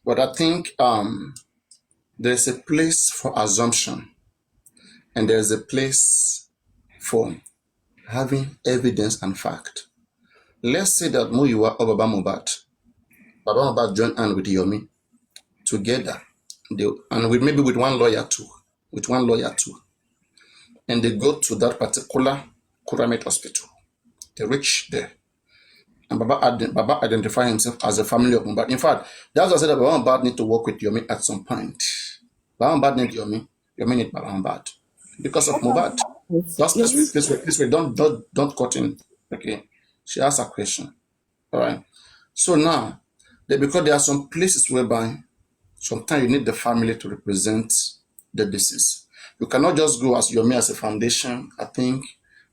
But I think there's a place for assumption and there's a place for having evidence and fact. Let's say that Muyiwa or Baba Mohbad joined hand with Yomi together, and maybe with one lawyer too, and they go to that particular Kuramet hospital. They reach there, and Baba identify himself as a family of Mohbad. In fact, that's why I said that Baba Mohbad need to work with Yomi at some point. Baba Mohbad need Yomi need Baba Mohbad because of Mohbad. Just this way, don't cut in. Okay, she asked a question. All right. So now, because there are some places whereby sometimes you need the family to represent the deceased. You cannot just go as Yomi as a foundation, I think,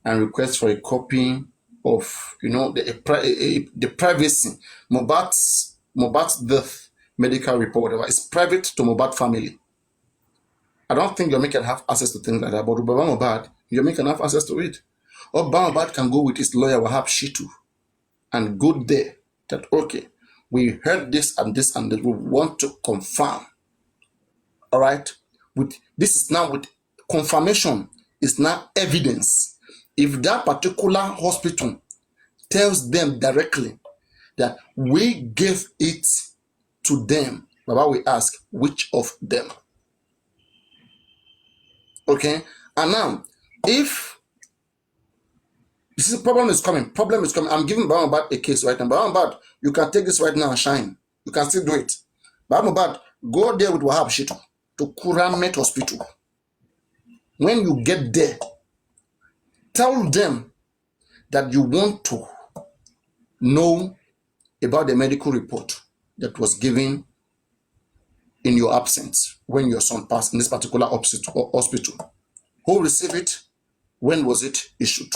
and request for a copy of, the privacy. Mohbad's death medical report, whatever, is private to Mohbad family. I don't think Yomi can have access to things like that, but Baba Mohbad, Yomi can have access to it. Or Mohbad can go with his lawyer, Wahab Shitu, and go there that, okay, we heard this and this and this, we want to confirm. All right? With this is now with confirmation, is now evidence. If that particular hospital tells them directly that we gave it to them, Baba, we ask, which of them? Okay? And now, if this is problem is coming, I'm giving Baba Mohbad a case right now. Baba Mohbad, you can take this right now and shine. You can still do it. Baba Mohbad, go there with Wahab Shitu to Kuramet Hospital. When you get there, tell them that you want to know about the medical report that was given in your absence when your son passed in this particular hospital. Who received it? When was it issued?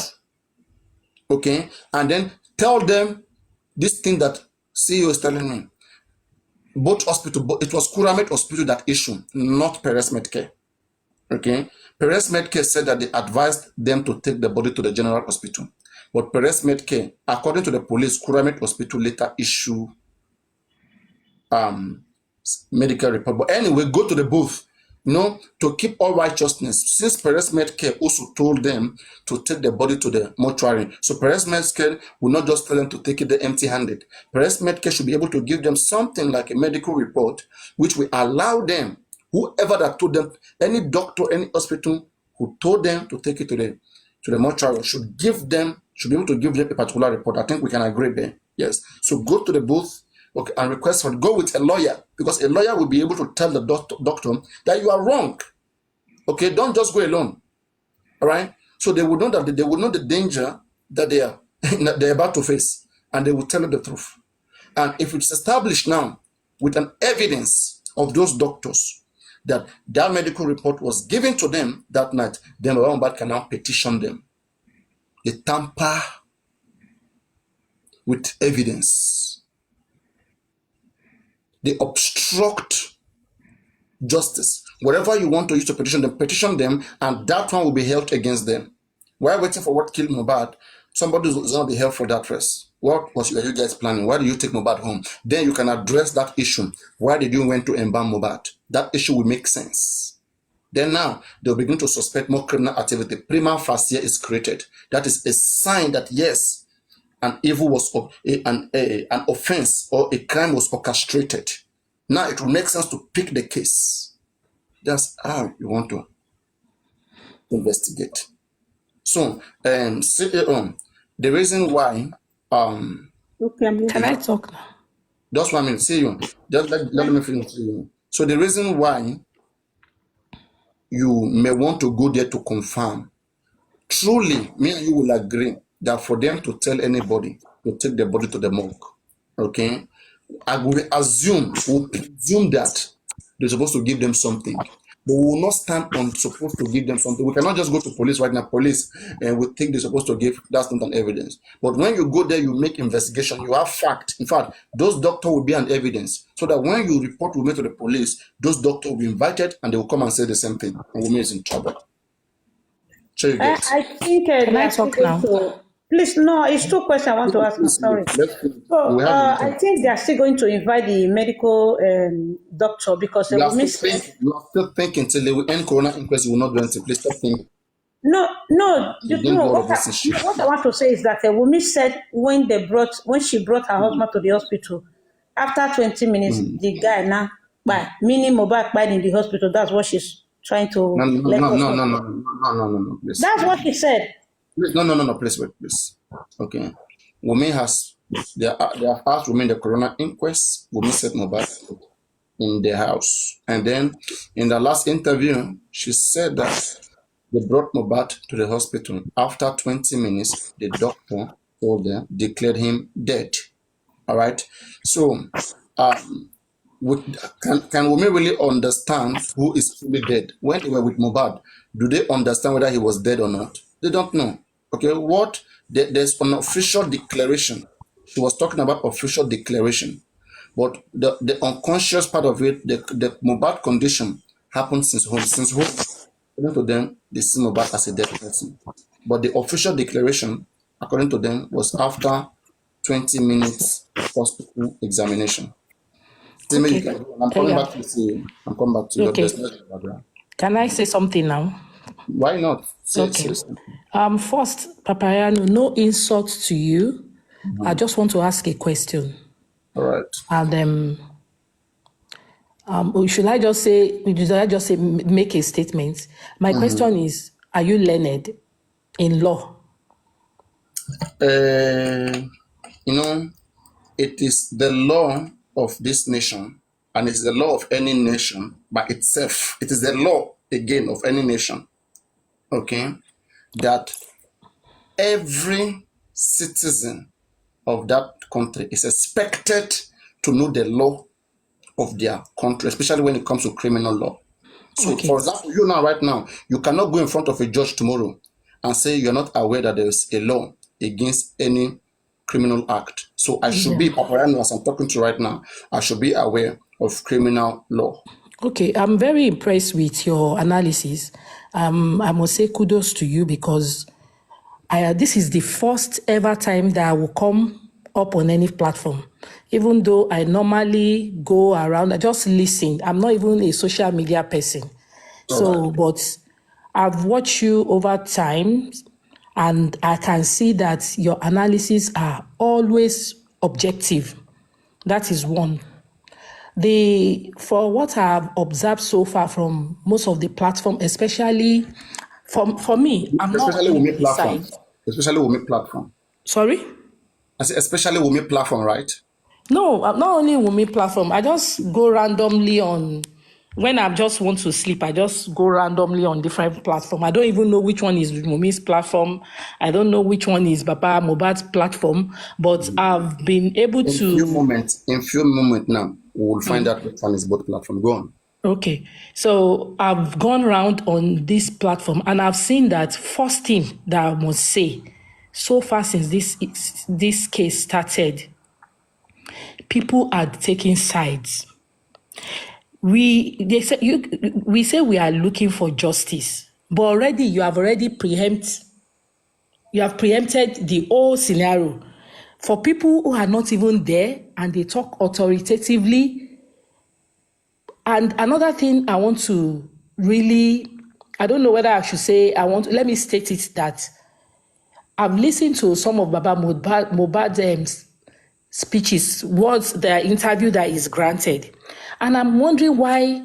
Okay, and then tell them this thing that CEO is telling me. Both hospital, it was Kuramet Hospital that issued, not Perez Medcare. Okay, Perez Medcare said that they advised them to take the body to the general hospital. But Perez Medcare, according to the police, Kuramet Hospital later issue medical report. But anyway, go to the booth, to keep all righteousness. Since Perez Medcare also told them to take the body to the mortuary, so Perez Medcare will not just tell them to take it there empty-handed. Perez Medcare should be able to give them something like a medical report, which will allow them, whoever that told them, any doctor, any hospital who told them to take it to the mortuary should be able to give them a particular report. I think we can agree there. Yes. So go to the booth, okay, and request for it. Go with a lawyer, because a lawyer will be able to tell the doctor that you are wrong. Okay, don't just go alone. All right. So they will know that they will know the danger that they're about to face, and they will tell you the truth. And if it's established now with an evidence of those doctors that medical report was given to them that night, then Baba can now petition them. They tamper with evidence. They obstruct justice. Whatever you want to use to petition them, and that one will be held against them. While waiting for what killed Mohbad, somebody is going to be held for that first. What was you guys planning? Why did you take Mohbad home? Then you can address that issue. Why did you went to embalm Mohbad? That issue will make sense. Then now, they'll begin to suspect more criminal activity. Prima facie is created. That is a sign that, yes, an evil was, an offense or a crime was orchestrated. Now it will make sense to pick the case. That's how you want to investigate. So, the reason why, Can I talk now? that's what I mean. See you. Just let me finish. So the reason why you may want to go there to confirm, truly, me and you will agree that for them to tell anybody to take the body to the morgue, okay, I will presume that they're supposed to give them something. But we will not stand on supposed to give them something. We cannot just go to police right now. Police and we think they're supposed to give. That's not an evidence. But when you go there, you make investigation. You have fact. In fact, those doctors will be an evidence, so that when you report will make to the police, those doctors will be invited and they will come and say the same thing. And women is in trouble. So you get. I think Can I talk now? Please, no, it's two questions I want to ask. I'm sorry. So I think they are still going to invite the medical doctor, because you are still thinking till they will end corona inquest. You will not do anything. Please stop thinking. No. What I want to say is that Wumi said when she brought her husband to the hospital, after 20 minutes, the guy now meaning Mohbad died in the hospital. That's what she's trying to. No. Please. That's what he said. No. Please wait, please. Okay. Wumi they have asked Wumi the corona inquest. Wumi said Mohbad in the house, and then in the last interview, she said that they brought Mohbad to the hospital. After 20 minutes, the doctor told them, declared him dead. All right. So, can Wumi really understand who is truly dead? When they were with Mohbad, do they understand whether he was dead or not? They don't know. Okay, there's an official declaration. She was talking about official declaration. But the unconscious part of it, the Mohbad condition happened since home. According to them, they see Mohbad as a dead person. But the official declaration, according to them, was after 20 minutes hospital examination. See me, you Okay. can go. I'm coming Yeah. back to see. I'm coming back to you. Okay. There's no background. Can I say something now? Why not? Okay. Say something. First, Papariano, no insult to you. I just want to ask a question. All right. And should I just say, make a statement? My question is, are you learned in law? Uh, you know, it is the law of this nation, and it's the law of any nation by itself. It is the law again of any nation. Okay, that every citizen of that country is expected to know the law of their country, especially when it comes to criminal law. So, Okay. for example, you now, right now, you cannot go in front of a judge tomorrow and say you're not aware that there's a law against any criminal act. So, I should be, Papariano, as I'm talking to you right now, I should be aware of criminal law. Okay, I'm very impressed with your analysis. I must say kudos to you because this is the first ever time that I will come up on any platform. Even though I normally go around, I just listen. I'm not even a social media person. So, Right. but I've watched you over time and I can see that your analysis are always objective. That is one. For what I've observed so far from most of the platform, especially for me, I'm not Especially on Wumi any platform. side. Especially Wumi platform. Sorry? I say especially Wumi platform, right? No, I'm not only Wumi platform. I just go randomly on when I just want to sleep. I just go randomly on different platform. I don't even know which one is Wumi's platform. I don't know which one is Baba Mohbad's platform. But I've been able to. In few moments now, we will find out which one is both platform. Go on. Okay, so I've gone around on this platform and I've seen that first thing that I must say, so far since this case started, people are taking sides. We say we are looking for justice, but already you have preempted the whole scenario for people who are not even there and they talk authoritatively. And another thing I want to really, I don't know whether I should say, let me state it that I've listened to some of Baba Mohbad's speeches, words, the interview that is granted. And I'm wondering why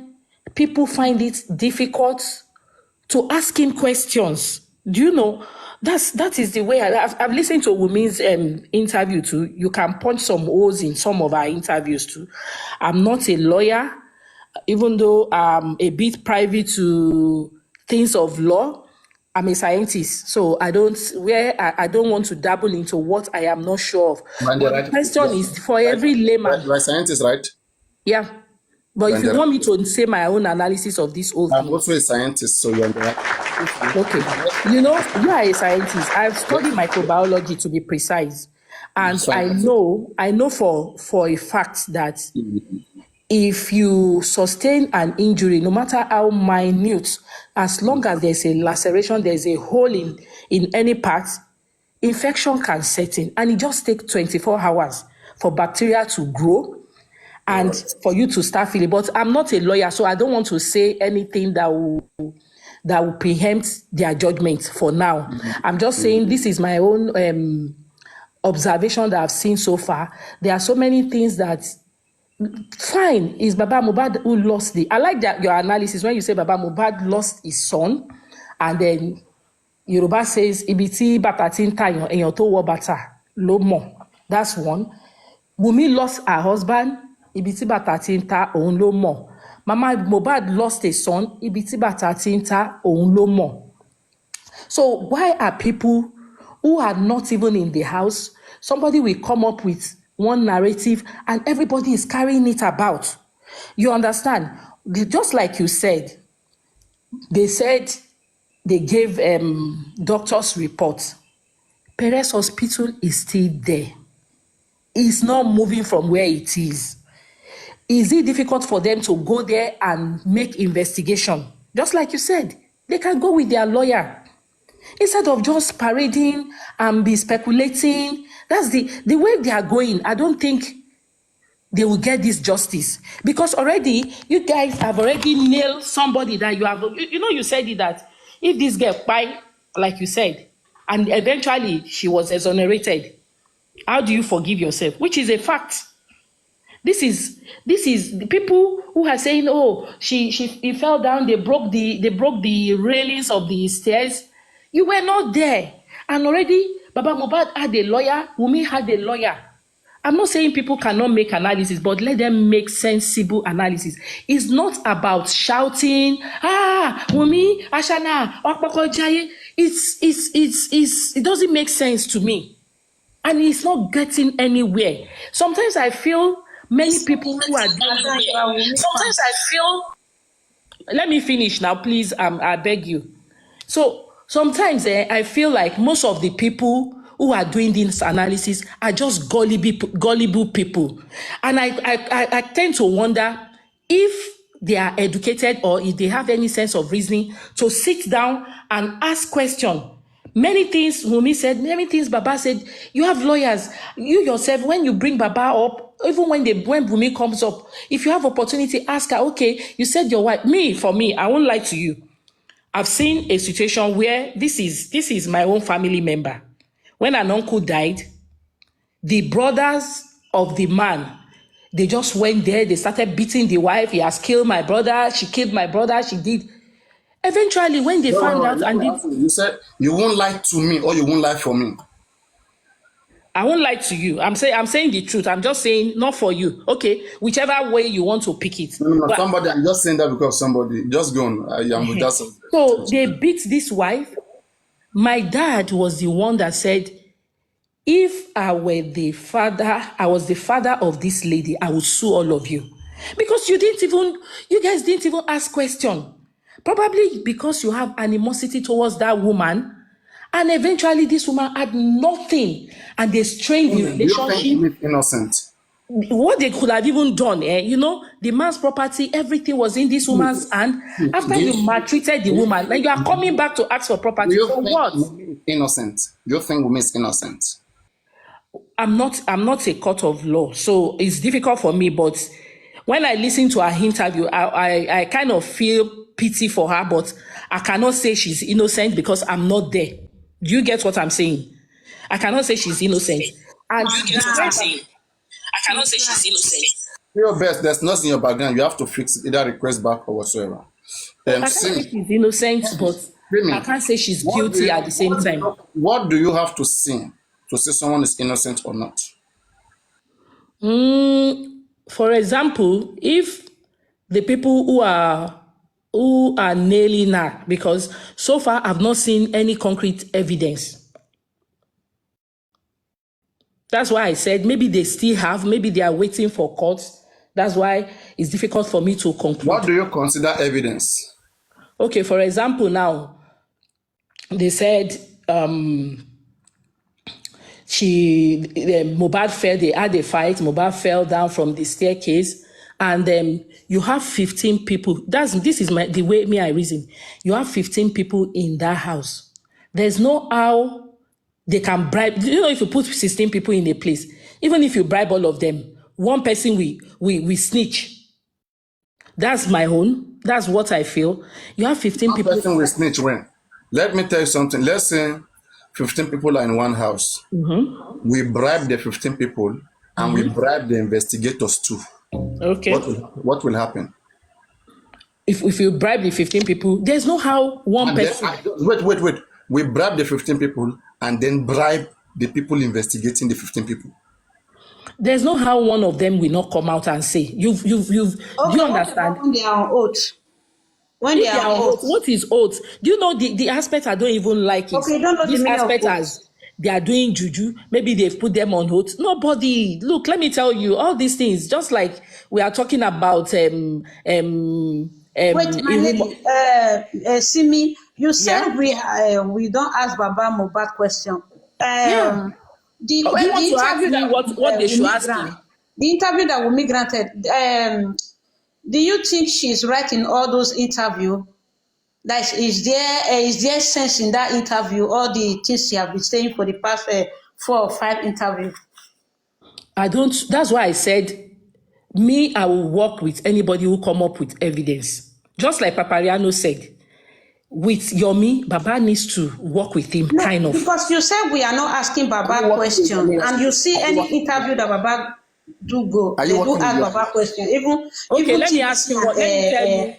people find it difficult to ask him questions. Do you know? That is the way I've listened to Wumi's interview too. You can punch some holes in some of our interviews too. I'm not a lawyer, even though I'm a bit private to things of law. I'm a scientist, so I don't want to dabble into what I am not sure of. Right there, But the right? question is for every You layman, are scientist, right? yeah. But You're if in you the right want me place. to say my own analysis of this whole I'm thing, also a scientist, so you're in the right okay. You know, you are a scientist. I've studied microbiology to be precise. And place. I know for a fact that if you sustain an injury, no matter how minute, as long as there's a laceration, there's a hole in any part, infection can set in. And it just takes 24 hours for bacteria to grow and for you to start feeling. But I'm not a lawyer, so I don't want to say anything that will preempt their judgment for now. I'm just saying this is my own observation that I've seen so far. There are so many things that fine is Baba Mohbad who lost I like that your analysis when you say Baba Mohbad lost his son and then Yoruba says ibi tí bàtà ti ń ta èèyàn tó wọ bàtà ló mọ̀. That's one. Wunmi lost her husband, ibi tí bàtà ti ń ta òun ló mọ̀. Mama Mohbad lost a son, ibi tí bàtà ti ń ta òun ló mọ̀. So why are people who are not even in the house, somebody will come up with one narrative and everybody is carrying it about? You understand? Just like you said, they said they gave doctor's report. Perez Hospital is still there. It's not moving from where it is. Is it difficult for them to go there and make investigation? Just like you said, They can go with their lawyer instead of just parading and be speculating. That's the way they are going. I don't think they will get this justice, because already you guys have already nailed somebody that you have. You said it, that if this girl buy, like you said, and eventually she was exonerated, how do you forgive yourself? Which is a fact. This is the people who are saying, oh, she he fell down, they broke the railings of the stairs. You were not there. And already Baba Mohbad had a lawyer, Wunmi had a lawyer. I'm not saying people cannot make analysis, but let them make sensible analysis. It's not about shouting, Wunmi, Ashana, Okpoko Jaye. It doesn't make sense to me. And it's not getting anywhere. Sometimes I feel many people who are doing it. Sometimes I feel. Let me finish now, please. I beg you. So sometimes I feel like most of the people who are doing this analysis are just gullible people, and I tend to wonder if they are educated or if they have any sense of reasoning to sit down and ask questions. Many things Wunmi said, many things Baba said. You have lawyers. You yourself, when you bring Baba up, even when Wunmi comes up, if you have opportunity, ask her, okay, you said your wife. For me, I won't lie to you. I've seen a situation where this is my own family member. When an uncle died, the brothers of the man, they just went there, they started beating the wife. He has killed my brother, she killed my brother, she did. Eventually, when they found out Let and me did, ask you. You said you won't lie to me or you won't lie for me. I won't lie to you. I'm saying the truth. I'm just saying not for you. Okay, whichever way you want to pick it. No. But Somebody, I'm just saying that because somebody. Just go on. I'm with that. so they beat this wife. My dad was the one that said, if I were the father, I was the father of this lady, I would sue all of you. Because you guys didn't even ask question. Probably because you have animosity towards that woman. And eventually this woman had nothing. And they strained the Do you think relationship. he's innocent? What they could have even done, the man's property, everything was in this woman's hand. After you maltreated the woman, then you are coming back to ask for Do property. you For think what? Wunmi is innocent? Do you think Wunmi is innocent? I'm not a court of law, so it's difficult for me. But when I listen to her interview, I kind of feel pity for her, but I cannot say she's innocent because I'm not there. Do you get what I'm saying? I cannot say she's innocent. And do you get what I'm saying? I cannot say she's innocent. Do your best. There's nothing in your background. You have to fix it, either request back or whatsoever. I can't See, say she's innocent, but I Remy, can't say she's what do guilty you, at the same time. what do you have to see to say someone is innocent or not? For example, if the people who are nailing her, because so far I've not seen any concrete evidence. That's why I said maybe they still have, maybe they are waiting for court. That's why it's difficult for me to conclude. What do you consider evidence? Okay, for example, now they said Mohbad fell, they had a fight, Mohbad fell down from the staircase, and you have 15 people. This is the way I reason. You have 15 people in that house. There's no how they can bribe. If you put 16 people in a place, even if you bribe all of them, one person we snitch. That's my own. That's what I feel. You have 15 One people. person will snitch when? Let me tell you something. Let's say 15 people are in one house. Mm-hmm. We bribe the 15 people and we bribe the investigators too. Okay. What will happen? If you bribe the 15 people, there's no how one And person. wait. We bribe the 15 people and then bribe the people investigating the 15 people. There's no how one of them will not come out and say, you've. Do you understand? When they are on oath. When If they are on oath, oath. what is oath? Do you know the aspect I don't even like it? Okay, you don't know the This meaning of aspect oath. as they are doing juju. Maybe they've put them on oath. Nobody. Look, let me tell you, all these things, just like we are talking about Wait, my lady, Simi, you said we don't ask Baba Mohbad question. Yeah. The Do you want to ask interview me that what they should Wunmi ask grant, me? the interview that Wunmi granted, do you think she's right in all those interviews That is there sense in that interview? All the things you have been saying for the past 4 or 5 interviews. I don't. That's why I said, me, I will work with anybody who come up with evidence. Just like Papariano said, with Yomi, Baba needs to work with him, No, kind of. because you said we are not asking Baba question, and you see any interview that Baba they do ask Baba question. Even let me ask you what. Let me tell you.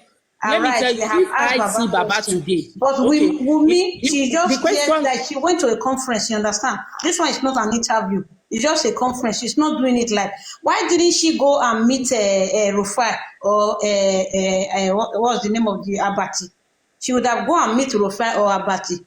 Let me tell you. If I see Baba today, but Wumi, she just question, like she went to a conference. You understand? This one is not an interview. It's just a conference. She's not doing it like. Why didn't she go and meet Rufai or what's the name of the Abati? She would have gone and meet Rufai or Abati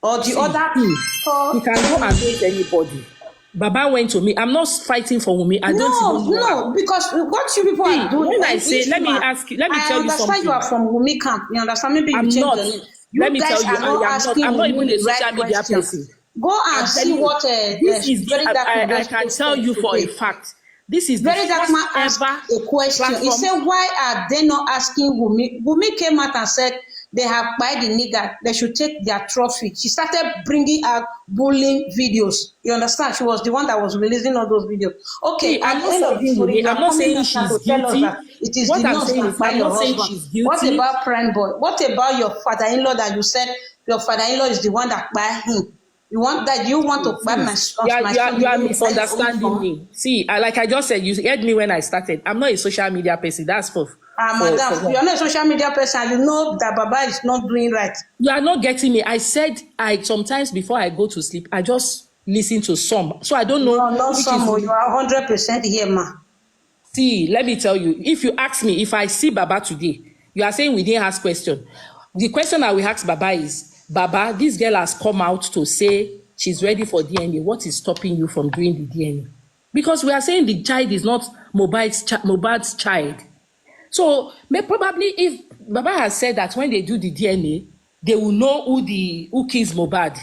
or the other. You can go and meet anybody. Baba went to me. I'm not fighting for Wumi. I don't even know. No, because what you people are doing. When I say, let me ask you, let me tell you something. I understand you are from Wumi camp. You understand? Maybe you change the name. Let me tell you, I'm not even a social media person. Go and see what this is. I can tell you for a fact. This is Very Dark Man asked a question. He said, why are they not asking Wumi? Wumi came out and said they have buy the nigger. They should take their trophy. She started bringing out bullying videos. You understand? She was the one that was releasing all those videos. Okay, at the end of the story, I'm not saying she's guilty. It is the nurse that buy your husband. What about Prime Boy? What about your father-in-law that you said your father-in-law is the one that buy him? You want that? You want to buy my son? You are misunderstanding me. See, like I just said, you heard me when I started. I'm not a social media person. That's for madam, you're not a social media person. You know that Baba is not doing right. You are not getting me. I said sometimes before I go to sleep, I just listen to some. So I don't know. No, not some. You are 100% here, ma. See, let me tell you. If you ask me, if I see Baba today, you are saying we didn't ask question. The question I will ask Baba is, Baba, this girl has come out to say she's ready for DNA. What is stopping you from doing the DNA? Because we are saying the child is not Mohbad's child. So probably if Baba has said that when they do the DNA, they will know who kills Mohbad.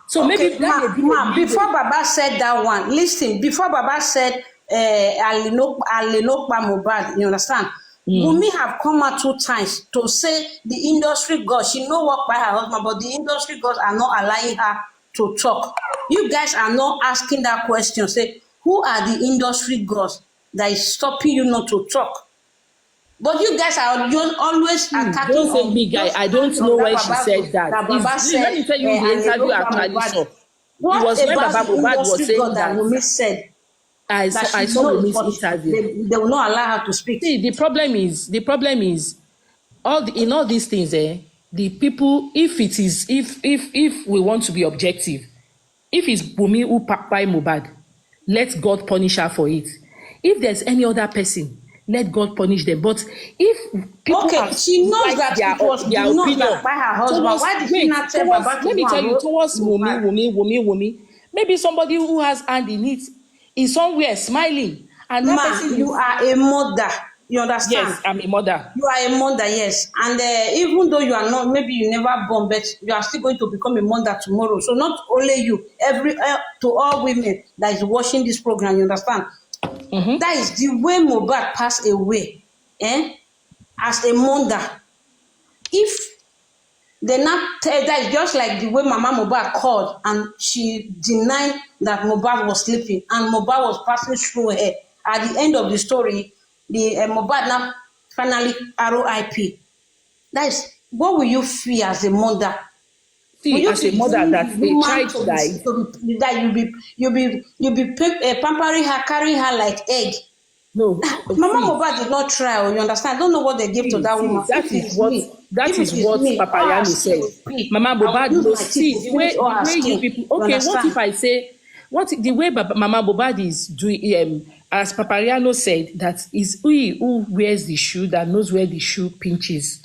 So okay, maybe before Baba said that one, listen, before Baba said Alenokpa Mohbad, you understand? Wumi have come out 2 times to say the industry gods. She no work by her husband, but the industry gods are not allowing her to talk. You guys are not asking that question. Say, who are the industry gods that is stopping you not to talk? But you guys are always attacking. Don't say me, guy. I don't know when she said that. Let me tell you the interview actually saw. It was when Baba Mohbad was saying that. Wumi said. I saw Wumi's interview. They will not allow her to speak. See, the problem is in all these things, the people, if we want to be objective, if it's Wumi who buy Mohbad, let God punish her for it. If there's any other person, let God punish them. But if people she knows that it was their opinion by her husband, why did she not tell Baba to let me tell you, towards Wumi, maybe somebody who has hand in it is somewhere smiling. And that person you are a mother. You understand? Yes, I'm a mother. You are a mother, yes. And even though you are not, maybe you never born, but you are still going to become a mother tomorrow. So not only you, to all women that is watching this program, you understand? That is the way Mohbad passed away, as a mother. If they not that is just like the way Mama Mohbad called and she denied that Mohbad was sleeping and Mohbad was passing through her. At the end of the story, the Mohbad now finally RIP. That is, what will you feel as a mother? See, as a mother that a child died, that you be pampering her, carrying her like egg. No, Mama Mohbad did not try. You understand? I don't know what they give to that woman. That is what Papariano said. Mama Mohbad knows. See, the way you people. Okay, what if I say, the way Mama Mohbad is doing? As Papariano said, that is who wears the shoe that knows where the shoe pinches.